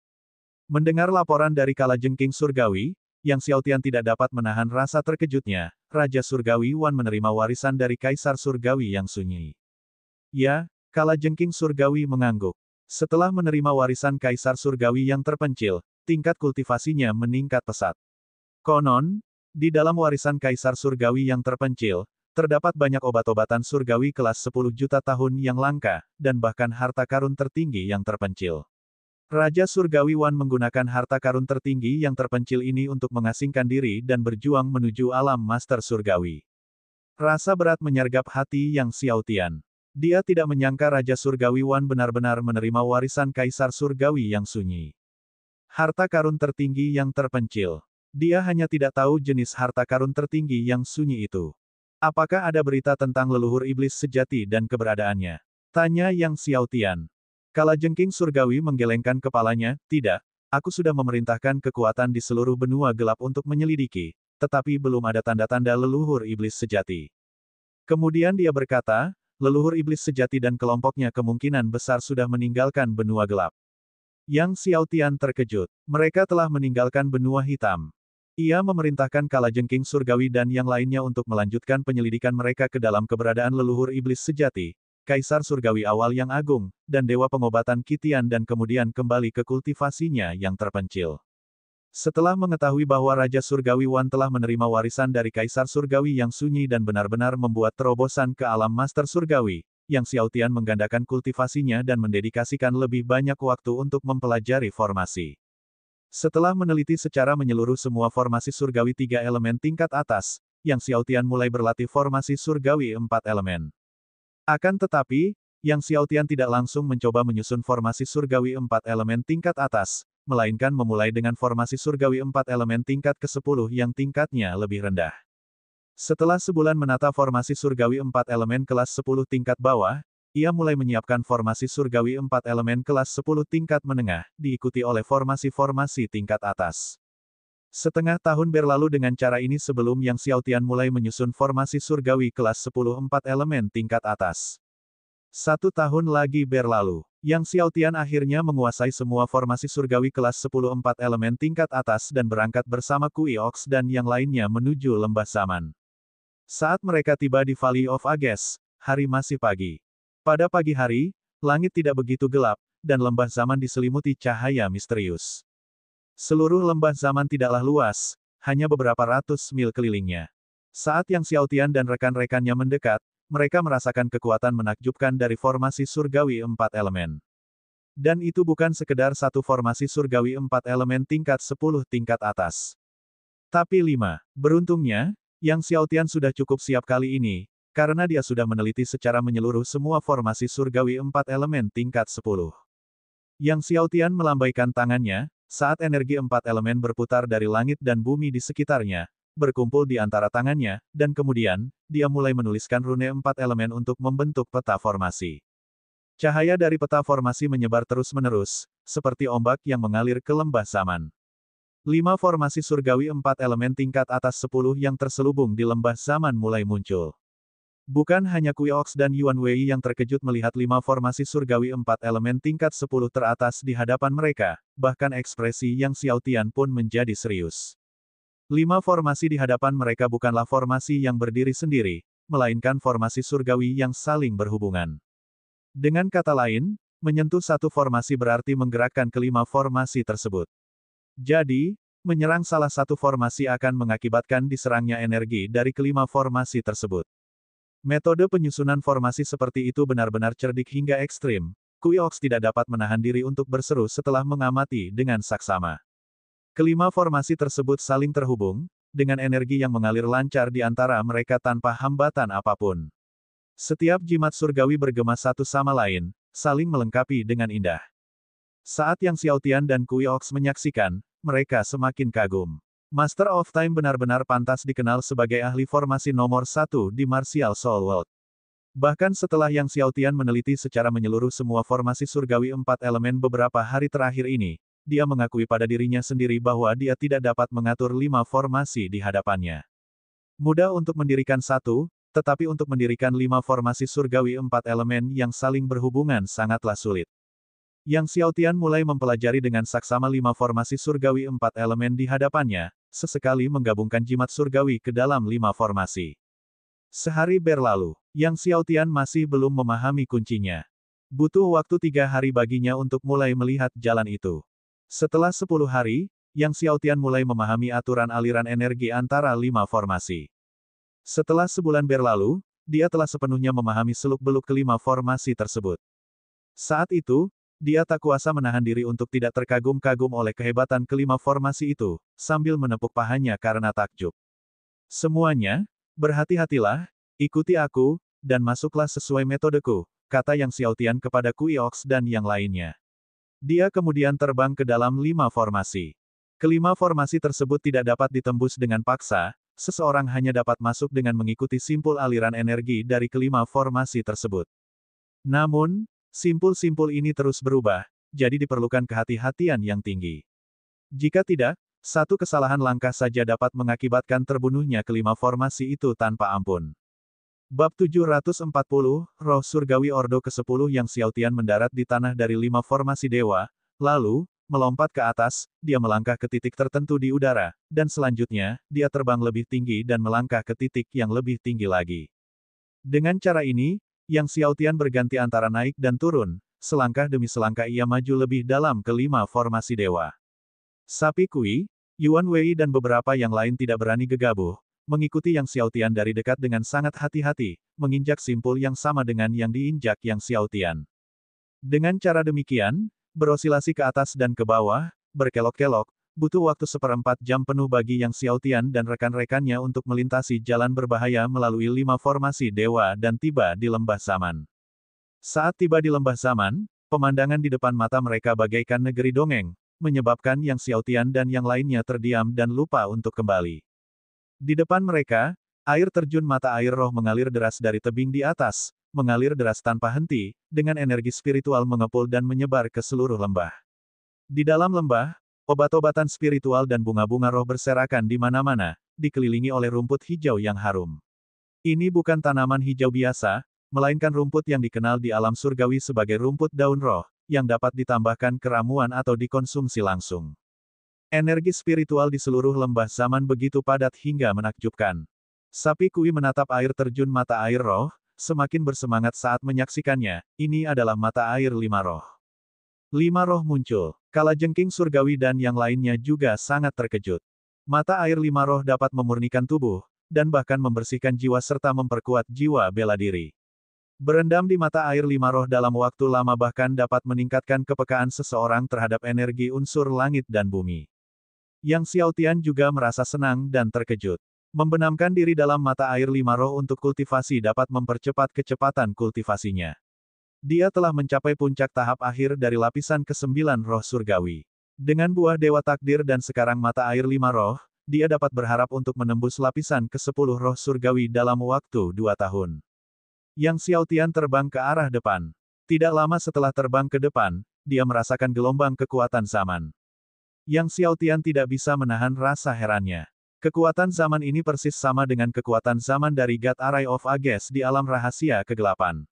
Mendengar laporan dari kalajengking surgawi, Yang Xiaotian tidak dapat menahan rasa terkejutnya. Raja Surgawi Wan menerima warisan dari Kaisar Surgawi yang sunyi. Ya, kalajengking surgawi mengangguk. Setelah menerima warisan Kaisar Surgawi yang terpencil, tingkat kultivasinya meningkat pesat. Konon, di dalam warisan Kaisar Surgawi yang terpencil, terdapat banyak obat-obatan surgawi kelas 10 juta tahun yang langka, dan bahkan harta karun tertinggi yang terpencil. Raja Surgawi Wan menggunakan harta karun tertinggi yang terpencil ini untuk mengasingkan diri dan berjuang menuju alam Master Surgawi. Rasa berat menyergap hati Yang Xiaotian. Dia tidak menyangka Raja Surgawi Wan benar-benar menerima warisan Kaisar Surgawi yang sunyi. Harta karun tertinggi yang terpencil. Dia hanya tidak tahu jenis harta karun tertinggi yang sunyi itu. Apakah ada berita tentang leluhur iblis sejati dan keberadaannya? Tanya Yang Xiaotian. Kalajengking surgawi menggelengkan kepalanya, tidak, aku sudah memerintahkan kekuatan di seluruh benua gelap untuk menyelidiki, tetapi belum ada tanda-tanda leluhur iblis sejati. Kemudian dia berkata, leluhur iblis sejati dan kelompoknya kemungkinan besar sudah meninggalkan benua gelap. Yang Xiaotian terkejut. Mereka telah meninggalkan benua hitam. Ia memerintahkan kalajengking surgawi dan yang lainnya untuk melanjutkan penyelidikan mereka ke dalam keberadaan leluhur iblis sejati, Kaisar Surgawi awal yang agung, dan Dewa Pengobatan Kitian dan kemudian kembali ke kultivasinya yang terpencil. Setelah mengetahui bahwa Raja Surgawi Wan telah menerima warisan dari Kaisar Surgawi yang sunyi dan benar-benar membuat terobosan ke alam Master Surgawi, Yang Xiaotian menggandakan kultivasinya dan mendedikasikan lebih banyak waktu untuk mempelajari formasi. Setelah meneliti secara menyeluruh semua formasi surgawi 3 elemen tingkat atas, Yang Xiaotian mulai berlatih formasi surgawi 4 elemen. Akan tetapi, Yang Xiaotian tidak langsung mencoba menyusun formasi surgawi 4 elemen tingkat atas, melainkan memulai dengan formasi surgawi 4 elemen tingkat ke-10 yang tingkatnya lebih rendah. Setelah sebulan menata formasi surgawi 4 elemen kelas 10 tingkat bawah, ia mulai menyiapkan formasi surgawi 4 elemen kelas 10 tingkat menengah, diikuti oleh formasi-formasi tingkat atas. Setengah tahun berlalu dengan cara ini sebelum Yang Xiaotian mulai menyusun formasi surgawi kelas 10 4 elemen tingkat atas. 1 tahun lagi berlalu. Yang Xiaotian akhirnya menguasai semua formasi surgawi kelas 10 4 elemen tingkat atas dan berangkat bersama Kui Ox dan yang lainnya menuju lembah zaman. Saat mereka tiba di Valley of Ages, hari masih pagi. Pada pagi hari, langit tidak begitu gelap, dan lembah zaman diselimuti cahaya misterius. Seluruh lembah zaman tidaklah luas, hanya beberapa ratus mil kelilingnya. Saat Yang Xiaotian dan rekan-rekannya mendekat, mereka merasakan kekuatan menakjubkan dari formasi surgawi 4 elemen. Dan itu bukan sekedar satu formasi surgawi 4 elemen tingkat 10 tingkat atas. Tapi 5. Beruntungnya, Yang Xiaotian sudah cukup siap kali ini, karena dia sudah meneliti secara menyeluruh semua formasi surgawi 4 elemen tingkat 10. Yang Xiaotian melambaikan tangannya, saat energi 4 elemen berputar dari langit dan bumi di sekitarnya, berkumpul di antara tangannya, dan kemudian, dia mulai menuliskan rune 4 elemen untuk membentuk peta formasi. Cahaya dari peta formasi menyebar terus-menerus, seperti ombak yang mengalir ke lembah zaman. 5 formasi surgawi 4 elemen tingkat atas 10 yang terselubung di lembah zaman mulai muncul. Bukan hanya Kui Ox dan Yuan Wei yang terkejut melihat 5 formasi surgawi 4 elemen tingkat 10 teratas di hadapan mereka, bahkan ekspresi Yang Xiaotian pun menjadi serius. 5 formasi di hadapan mereka bukanlah formasi yang berdiri sendiri, melainkan formasi surgawi yang saling berhubungan. Dengan kata lain, menyentuh satu formasi berarti menggerakkan kelima formasi tersebut. Jadi, menyerang salah satu formasi akan mengakibatkan diserangnya energi dari kelima formasi tersebut. Metode penyusunan formasi seperti itu benar-benar cerdik hingga ekstrim. Kui Ox tidak dapat menahan diri untuk berseru setelah mengamati dengan saksama. Kelima formasi tersebut saling terhubung, dengan energi yang mengalir lancar di antara mereka tanpa hambatan apapun. Setiap jimat surgawi bergema satu sama lain, saling melengkapi dengan indah. Saat Yang Xiaotian dan Kui Ox menyaksikan, mereka semakin kagum. Master of Time benar-benar pantas dikenal sebagai ahli formasi nomor 1 di Martial Soul World. Bahkan setelah Yang Xiaotian meneliti secara menyeluruh semua formasi surgawi 4 elemen beberapa hari terakhir ini, dia mengakui pada dirinya sendiri bahwa dia tidak dapat mengatur 5 formasi di hadapannya. Mudah untuk mendirikan satu, tetapi untuk mendirikan 5 formasi surgawi 4 elemen yang saling berhubungan sangatlah sulit. Yang Xiaotian mulai mempelajari dengan saksama 5 formasi surgawi 4 elemen di hadapannya, sesekali menggabungkan jimat surgawi ke dalam 5 formasi. Sehari berlalu, Yang Xiaotian masih belum memahami kuncinya. Butuh waktu 3 hari baginya untuk mulai melihat jalan itu. Setelah 10 hari, Yang Xiaotian mulai memahami aturan aliran energi antara 5 formasi. Setelah sebulan berlalu, dia telah sepenuhnya memahami seluk-beluk kelima formasi tersebut. Saat itu, dia tak kuasa menahan diri untuk tidak terkagum-kagum oleh kehebatan kelima formasi itu, sambil menepuk pahanya karena takjub. Semuanya, berhati-hatilah, ikuti aku, dan masuklah sesuai metodeku, kata Yang Xiaotian kepada Kui Ox dan yang lainnya. Dia kemudian terbang ke dalam 5 formasi. Kelima formasi tersebut tidak dapat ditembus dengan paksa, seseorang hanya dapat masuk dengan mengikuti simpul aliran energi dari kelima formasi tersebut. Namun, simpul-simpul ini terus berubah, jadi diperlukan kehati-hatian yang tinggi. Jika tidak, satu kesalahan langkah saja dapat mengakibatkan terbunuhnya kelima formasi itu tanpa ampun. Bab 740, Roh Surgawi Ordo ke-10 Yang Xiaotian mendarat di tanah dari 5 formasi dewa, lalu, melompat ke atas, dia melangkah ke titik tertentu di udara, dan selanjutnya, dia terbang lebih tinggi dan melangkah ke titik yang lebih tinggi lagi. Dengan cara ini, Yang Xiaotian berganti antara naik dan turun, selangkah demi selangkah ia maju lebih dalam ke 5 formasi dewa. Sapi Kui, Yuan Wei dan beberapa yang lain tidak berani gegabah, mengikuti Yang Xiaotian dari dekat dengan sangat hati-hati, menginjak simpul yang sama dengan yang diinjak Yang Xiaotian. Dengan cara demikian, berosilasi ke atas dan ke bawah, berkelok-kelok, butuh waktu 1/4 jam penuh bagi Yang Xiaotian dan rekan-rekannya untuk melintasi jalan berbahaya melalui 5 formasi dewa dan tiba di lembah zaman. Saat tiba di lembah zaman, pemandangan di depan mata mereka bagaikan negeri dongeng, menyebabkan Yang Xiaotian dan yang lainnya terdiam dan lupa untuk kembali. Di depan mereka, air terjun mata air roh mengalir deras dari tebing di atas, mengalir deras tanpa henti, dengan energi spiritual mengepul dan menyebar ke seluruh lembah. Di dalam lembah, obat-obatan spiritual dan bunga-bunga roh berserakan di mana-mana, dikelilingi oleh rumput hijau yang harum. Ini bukan tanaman hijau biasa, melainkan rumput yang dikenal di alam surgawi sebagai rumput daun roh, yang dapat ditambahkan ke ramuan atau dikonsumsi langsung. Energi spiritual di seluruh lembah zaman begitu padat hingga menakjubkan. Sapi Kui menatap air terjun mata air roh, semakin bersemangat saat menyaksikannya. Ini adalah mata air 5 roh. 5 roh muncul. Kalajengking surgawi dan yang lainnya juga sangat terkejut. Mata air 5 roh dapat memurnikan tubuh, dan bahkan membersihkan jiwa serta memperkuat jiwa bela diri. Berendam di mata air 5 roh dalam waktu lama bahkan dapat meningkatkan kepekaan seseorang terhadap energi unsur langit dan bumi. Yang Xiaotian juga merasa senang dan terkejut. Membenamkan diri dalam mata air 5 roh untuk kultivasi dapat mempercepat kecepatan kultivasinya. Dia telah mencapai puncak tahap akhir dari lapisan ke-9 roh surgawi. Dengan buah dewa takdir dan sekarang mata air 5 roh, dia dapat berharap untuk menembus lapisan ke-10 roh surgawi dalam waktu 2 tahun. Yang Xiaotian terbang ke arah depan. Tidak lama setelah terbang ke depan, dia merasakan gelombang kekuatan zaman. Yang Xiaotian tidak bisa menahan rasa herannya. Kekuatan zaman ini persis sama dengan kekuatan zaman dari God Array of Ages di alam rahasia kegelapan.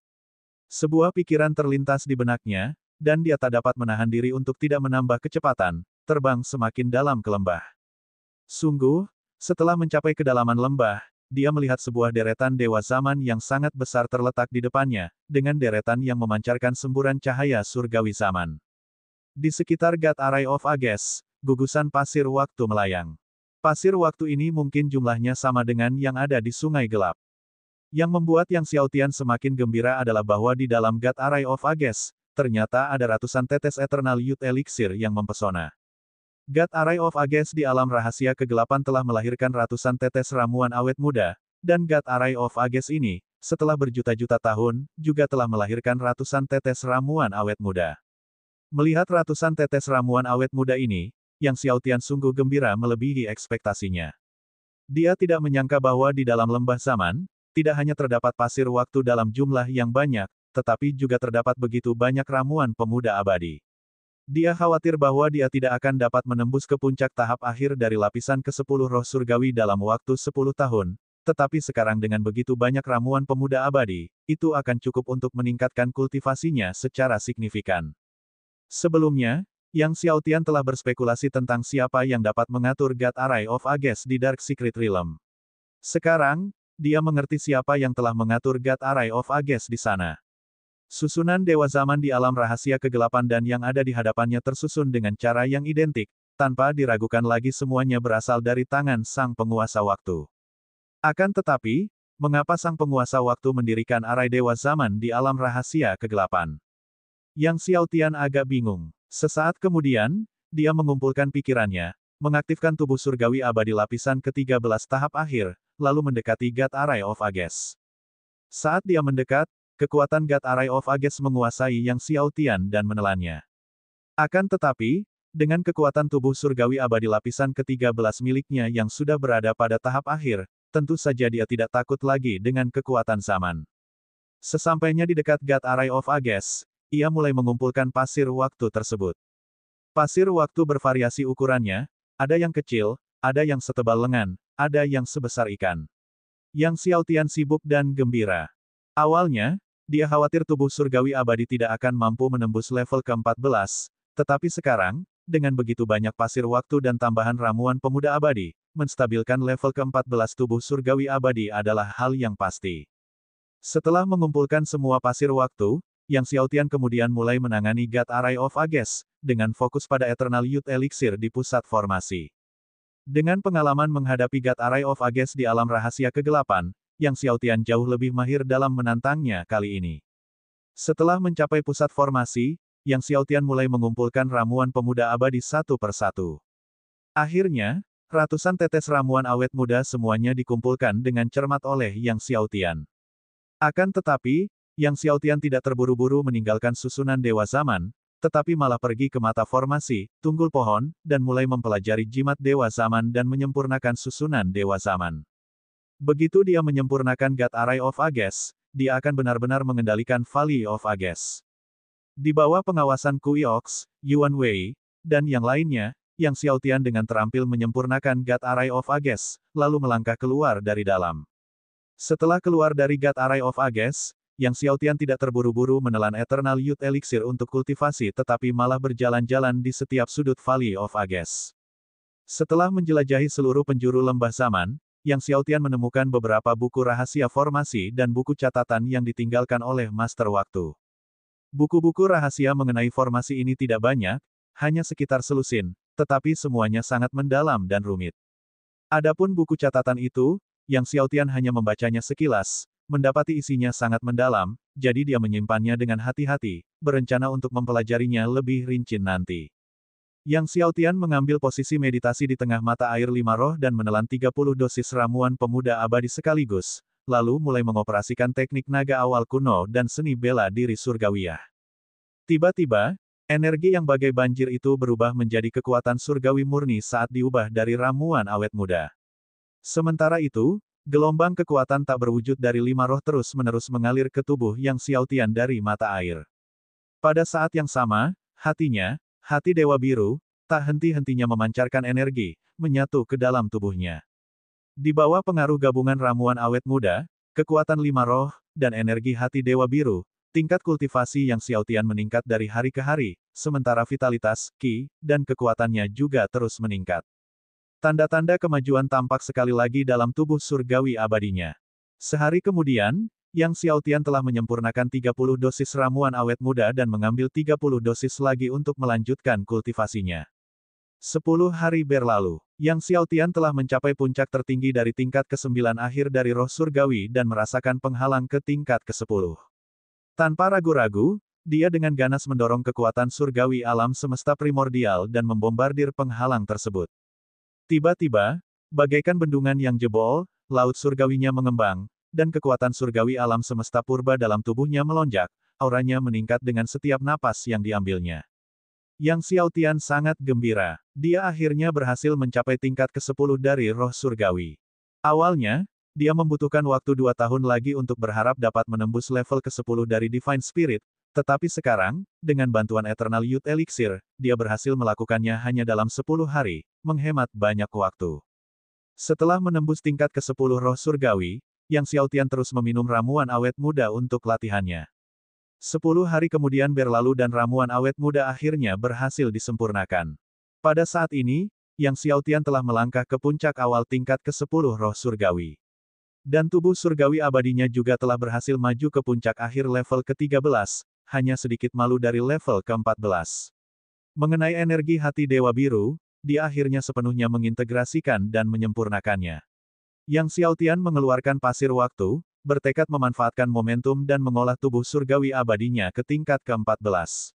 Sebuah pikiran terlintas di benaknya, dan dia tak dapat menahan diri untuk tidak menambah kecepatan, terbang semakin dalam ke lembah. Sungguh, setelah mencapai kedalaman lembah, dia melihat sebuah deretan dewa zaman yang sangat besar terletak di depannya, dengan deretan yang memancarkan semburan cahaya surgawi zaman. Di sekitar God Array of Ages, gugusan pasir waktu melayang. Pasir waktu ini mungkin jumlahnya sama dengan yang ada di Sungai Gelap. Yang membuat Yang Xiaotian semakin gembira adalah bahwa di dalam God Array of Ages, ternyata ada ratusan tetes Eternal Youth Elixir yang mempesona. God Array of Ages di alam rahasia kegelapan telah melahirkan ratusan tetes ramuan awet muda, dan God Array of Ages ini, setelah berjuta-juta tahun, juga telah melahirkan ratusan tetes ramuan awet muda. Melihat ratusan tetes ramuan awet muda ini, Yang Xiaotian sungguh gembira melebihi ekspektasinya. Dia tidak menyangka bahwa di dalam lembah zaman, tidak hanya terdapat pasir waktu dalam jumlah yang banyak, tetapi juga terdapat begitu banyak ramuan pemuda abadi. Dia khawatir bahwa dia tidak akan dapat menembus ke puncak tahap akhir dari lapisan ke-10 roh surgawi dalam waktu 10 tahun, tetapi sekarang dengan begitu banyak ramuan pemuda abadi, itu akan cukup untuk meningkatkan kultivasinya secara signifikan. Sebelumnya, Yang Xiaotian telah berspekulasi tentang siapa yang dapat mengatur God Array of Ages di Dark Secret Realm. Sekarang, dia mengerti siapa yang telah mengatur God Array of Ages di sana. Susunan dewa zaman di alam rahasia kegelapan dan yang ada di hadapannya tersusun dengan cara yang identik, tanpa diragukan lagi semuanya berasal dari tangan sang penguasa waktu. Akan tetapi, mengapa sang penguasa waktu mendirikan arai dewa zaman di alam rahasia kegelapan? Yang Xiaotian agak bingung. Sesaat kemudian, dia mengumpulkan pikirannya, mengaktifkan tubuh surgawi abadi lapisan ke-13 tahap akhir, lalu mendekati God Array of Ages. Saat dia mendekat, kekuatan God Array of Ages menguasai Yang Xiaotian dan menelannya. Akan tetapi, dengan kekuatan tubuh surgawi abadi lapisan ke-13 miliknya yang sudah berada pada tahap akhir, tentu saja dia tidak takut lagi dengan kekuatan zaman. Sesampainya di dekat God Array of Ages, ia mulai mengumpulkan pasir waktu tersebut. Pasir waktu bervariasi ukurannya, ada yang kecil, ada yang setebal lengan, ada yang sebesar ikan. Yang Xiaotian sibuk dan gembira. Awalnya, dia khawatir tubuh surgawi abadi tidak akan mampu menembus level ke-14, tetapi sekarang, dengan begitu banyak pasir waktu dan tambahan ramuan pemuda abadi, menstabilkan level ke-14 tubuh surgawi abadi adalah hal yang pasti. Setelah mengumpulkan semua pasir waktu, Yang Xiaotian kemudian mulai menangani God Array of Ages, dengan fokus pada Eternal Youth Elixir di pusat formasi. Dengan pengalaman menghadapi God Array of Ages di alam rahasia kegelapan, Yang Xiaotian jauh lebih mahir dalam menantangnya kali ini. Setelah mencapai pusat formasi, Yang Xiaotian mulai mengumpulkan ramuan pemuda abadi satu persatu. Akhirnya, ratusan tetes ramuan awet muda semuanya dikumpulkan dengan cermat oleh Yang Xiaotian. Akan tetapi, Yang Xiaotian tidak terburu-buru meninggalkan susunan dewa zaman, tetapi malah pergi ke mata formasi, tunggul pohon, dan mulai mempelajari jimat dewa zaman dan menyempurnakan susunan dewa zaman. Begitu dia menyempurnakan God Array of Ages, dia akan benar-benar mengendalikan Valley of Ages. Di bawah pengawasan Kui Ox, Yuan Wei, dan yang lainnya, Yang Xiaotian dengan terampil menyempurnakan God Array of Ages, lalu melangkah keluar dari dalam. Setelah keluar dari God Array of Ages, Yang Xiaotian tidak terburu-buru menelan Eternal Youth Elixir untuk kultivasi tetapi malah berjalan-jalan di setiap sudut Valley of Ages. Setelah menjelajahi seluruh penjuru lembah zaman, Yang Xiaotian menemukan beberapa buku rahasia formasi dan buku catatan yang ditinggalkan oleh Master Waktu. Buku-buku rahasia mengenai formasi ini tidak banyak, hanya sekitar selusin, tetapi semuanya sangat mendalam dan rumit. Adapun buku catatan itu, Yang Xiaotian hanya membacanya sekilas, mendapati isinya sangat mendalam, jadi dia menyimpannya dengan hati-hati, berencana untuk mempelajarinya lebih rinci nanti. Yang Xiaotian mengambil posisi meditasi di tengah mata air 5 roh dan menelan 30 dosis ramuan pemuda abadi sekaligus, lalu mulai mengoperasikan teknik naga awal kuno dan seni bela diri surgawiyah. Tiba-tiba, energi yang bagai banjir itu berubah menjadi kekuatan surgawi murni saat diubah dari ramuan awet muda. Sementara itu, gelombang kekuatan tak berwujud dari 5 roh terus-menerus mengalir ke tubuh Yang Xiaotian dari mata air. Pada saat yang sama, hatinya, hati Dewa Biru, tak henti-hentinya memancarkan energi, menyatu ke dalam tubuhnya. Di bawah pengaruh gabungan ramuan awet muda, kekuatan 5 roh, dan energi hati Dewa Biru, tingkat kultivasi Yang Xiaotian meningkat dari hari ke hari, sementara vitalitas, ki, dan kekuatannya juga terus meningkat. Tanda-tanda kemajuan tampak sekali lagi dalam tubuh surgawi abadinya. Sehari kemudian, Yang Xiaotian telah menyempurnakan 30 dosis ramuan awet muda dan mengambil 30 dosis lagi untuk melanjutkan kultivasinya. 10 hari berlalu, Yang Xiaotian telah mencapai puncak tertinggi dari tingkat ke-9 akhir dari roh surgawi dan merasakan penghalang ke tingkat ke-10. Tanpa ragu-ragu, dia dengan ganas mendorong kekuatan surgawi alam semesta primordial dan membombardir penghalang tersebut. Tiba-tiba, bagaikan bendungan yang jebol, laut surgawinya mengembang, dan kekuatan surgawi alam semesta purba dalam tubuhnya melonjak, auranya meningkat dengan setiap napas yang diambilnya. Yang Xiaotian sangat gembira. Dia akhirnya berhasil mencapai tingkat ke-10 dari roh surgawi. Awalnya, dia membutuhkan waktu 2 tahun lagi untuk berharap dapat menembus level ke-10 dari Divine Spirit, tetapi sekarang, dengan bantuan Eternal Youth Elixir, dia berhasil melakukannya hanya dalam 10 hari, menghemat banyak waktu. Setelah menembus tingkat ke-10 roh surgawi, Yang Xiaotian terus meminum ramuan awet muda untuk latihannya. 10 hari kemudian berlalu dan ramuan awet muda akhirnya berhasil disempurnakan. Pada saat ini, Yang Xiaotian telah melangkah ke puncak awal tingkat ke-10 roh surgawi. Dan tubuh surgawi abadinya juga telah berhasil maju ke puncak akhir level ke-13, hanya sedikit malu dari level ke-14. Mengenai energi hati Dewa Biru, dia akhirnya sepenuhnya mengintegrasikan dan menyempurnakannya. Yang Xiaotian mengeluarkan pasir waktu, bertekad memanfaatkan momentum dan mengolah tubuh surgawi abadinya ke tingkat ke-14.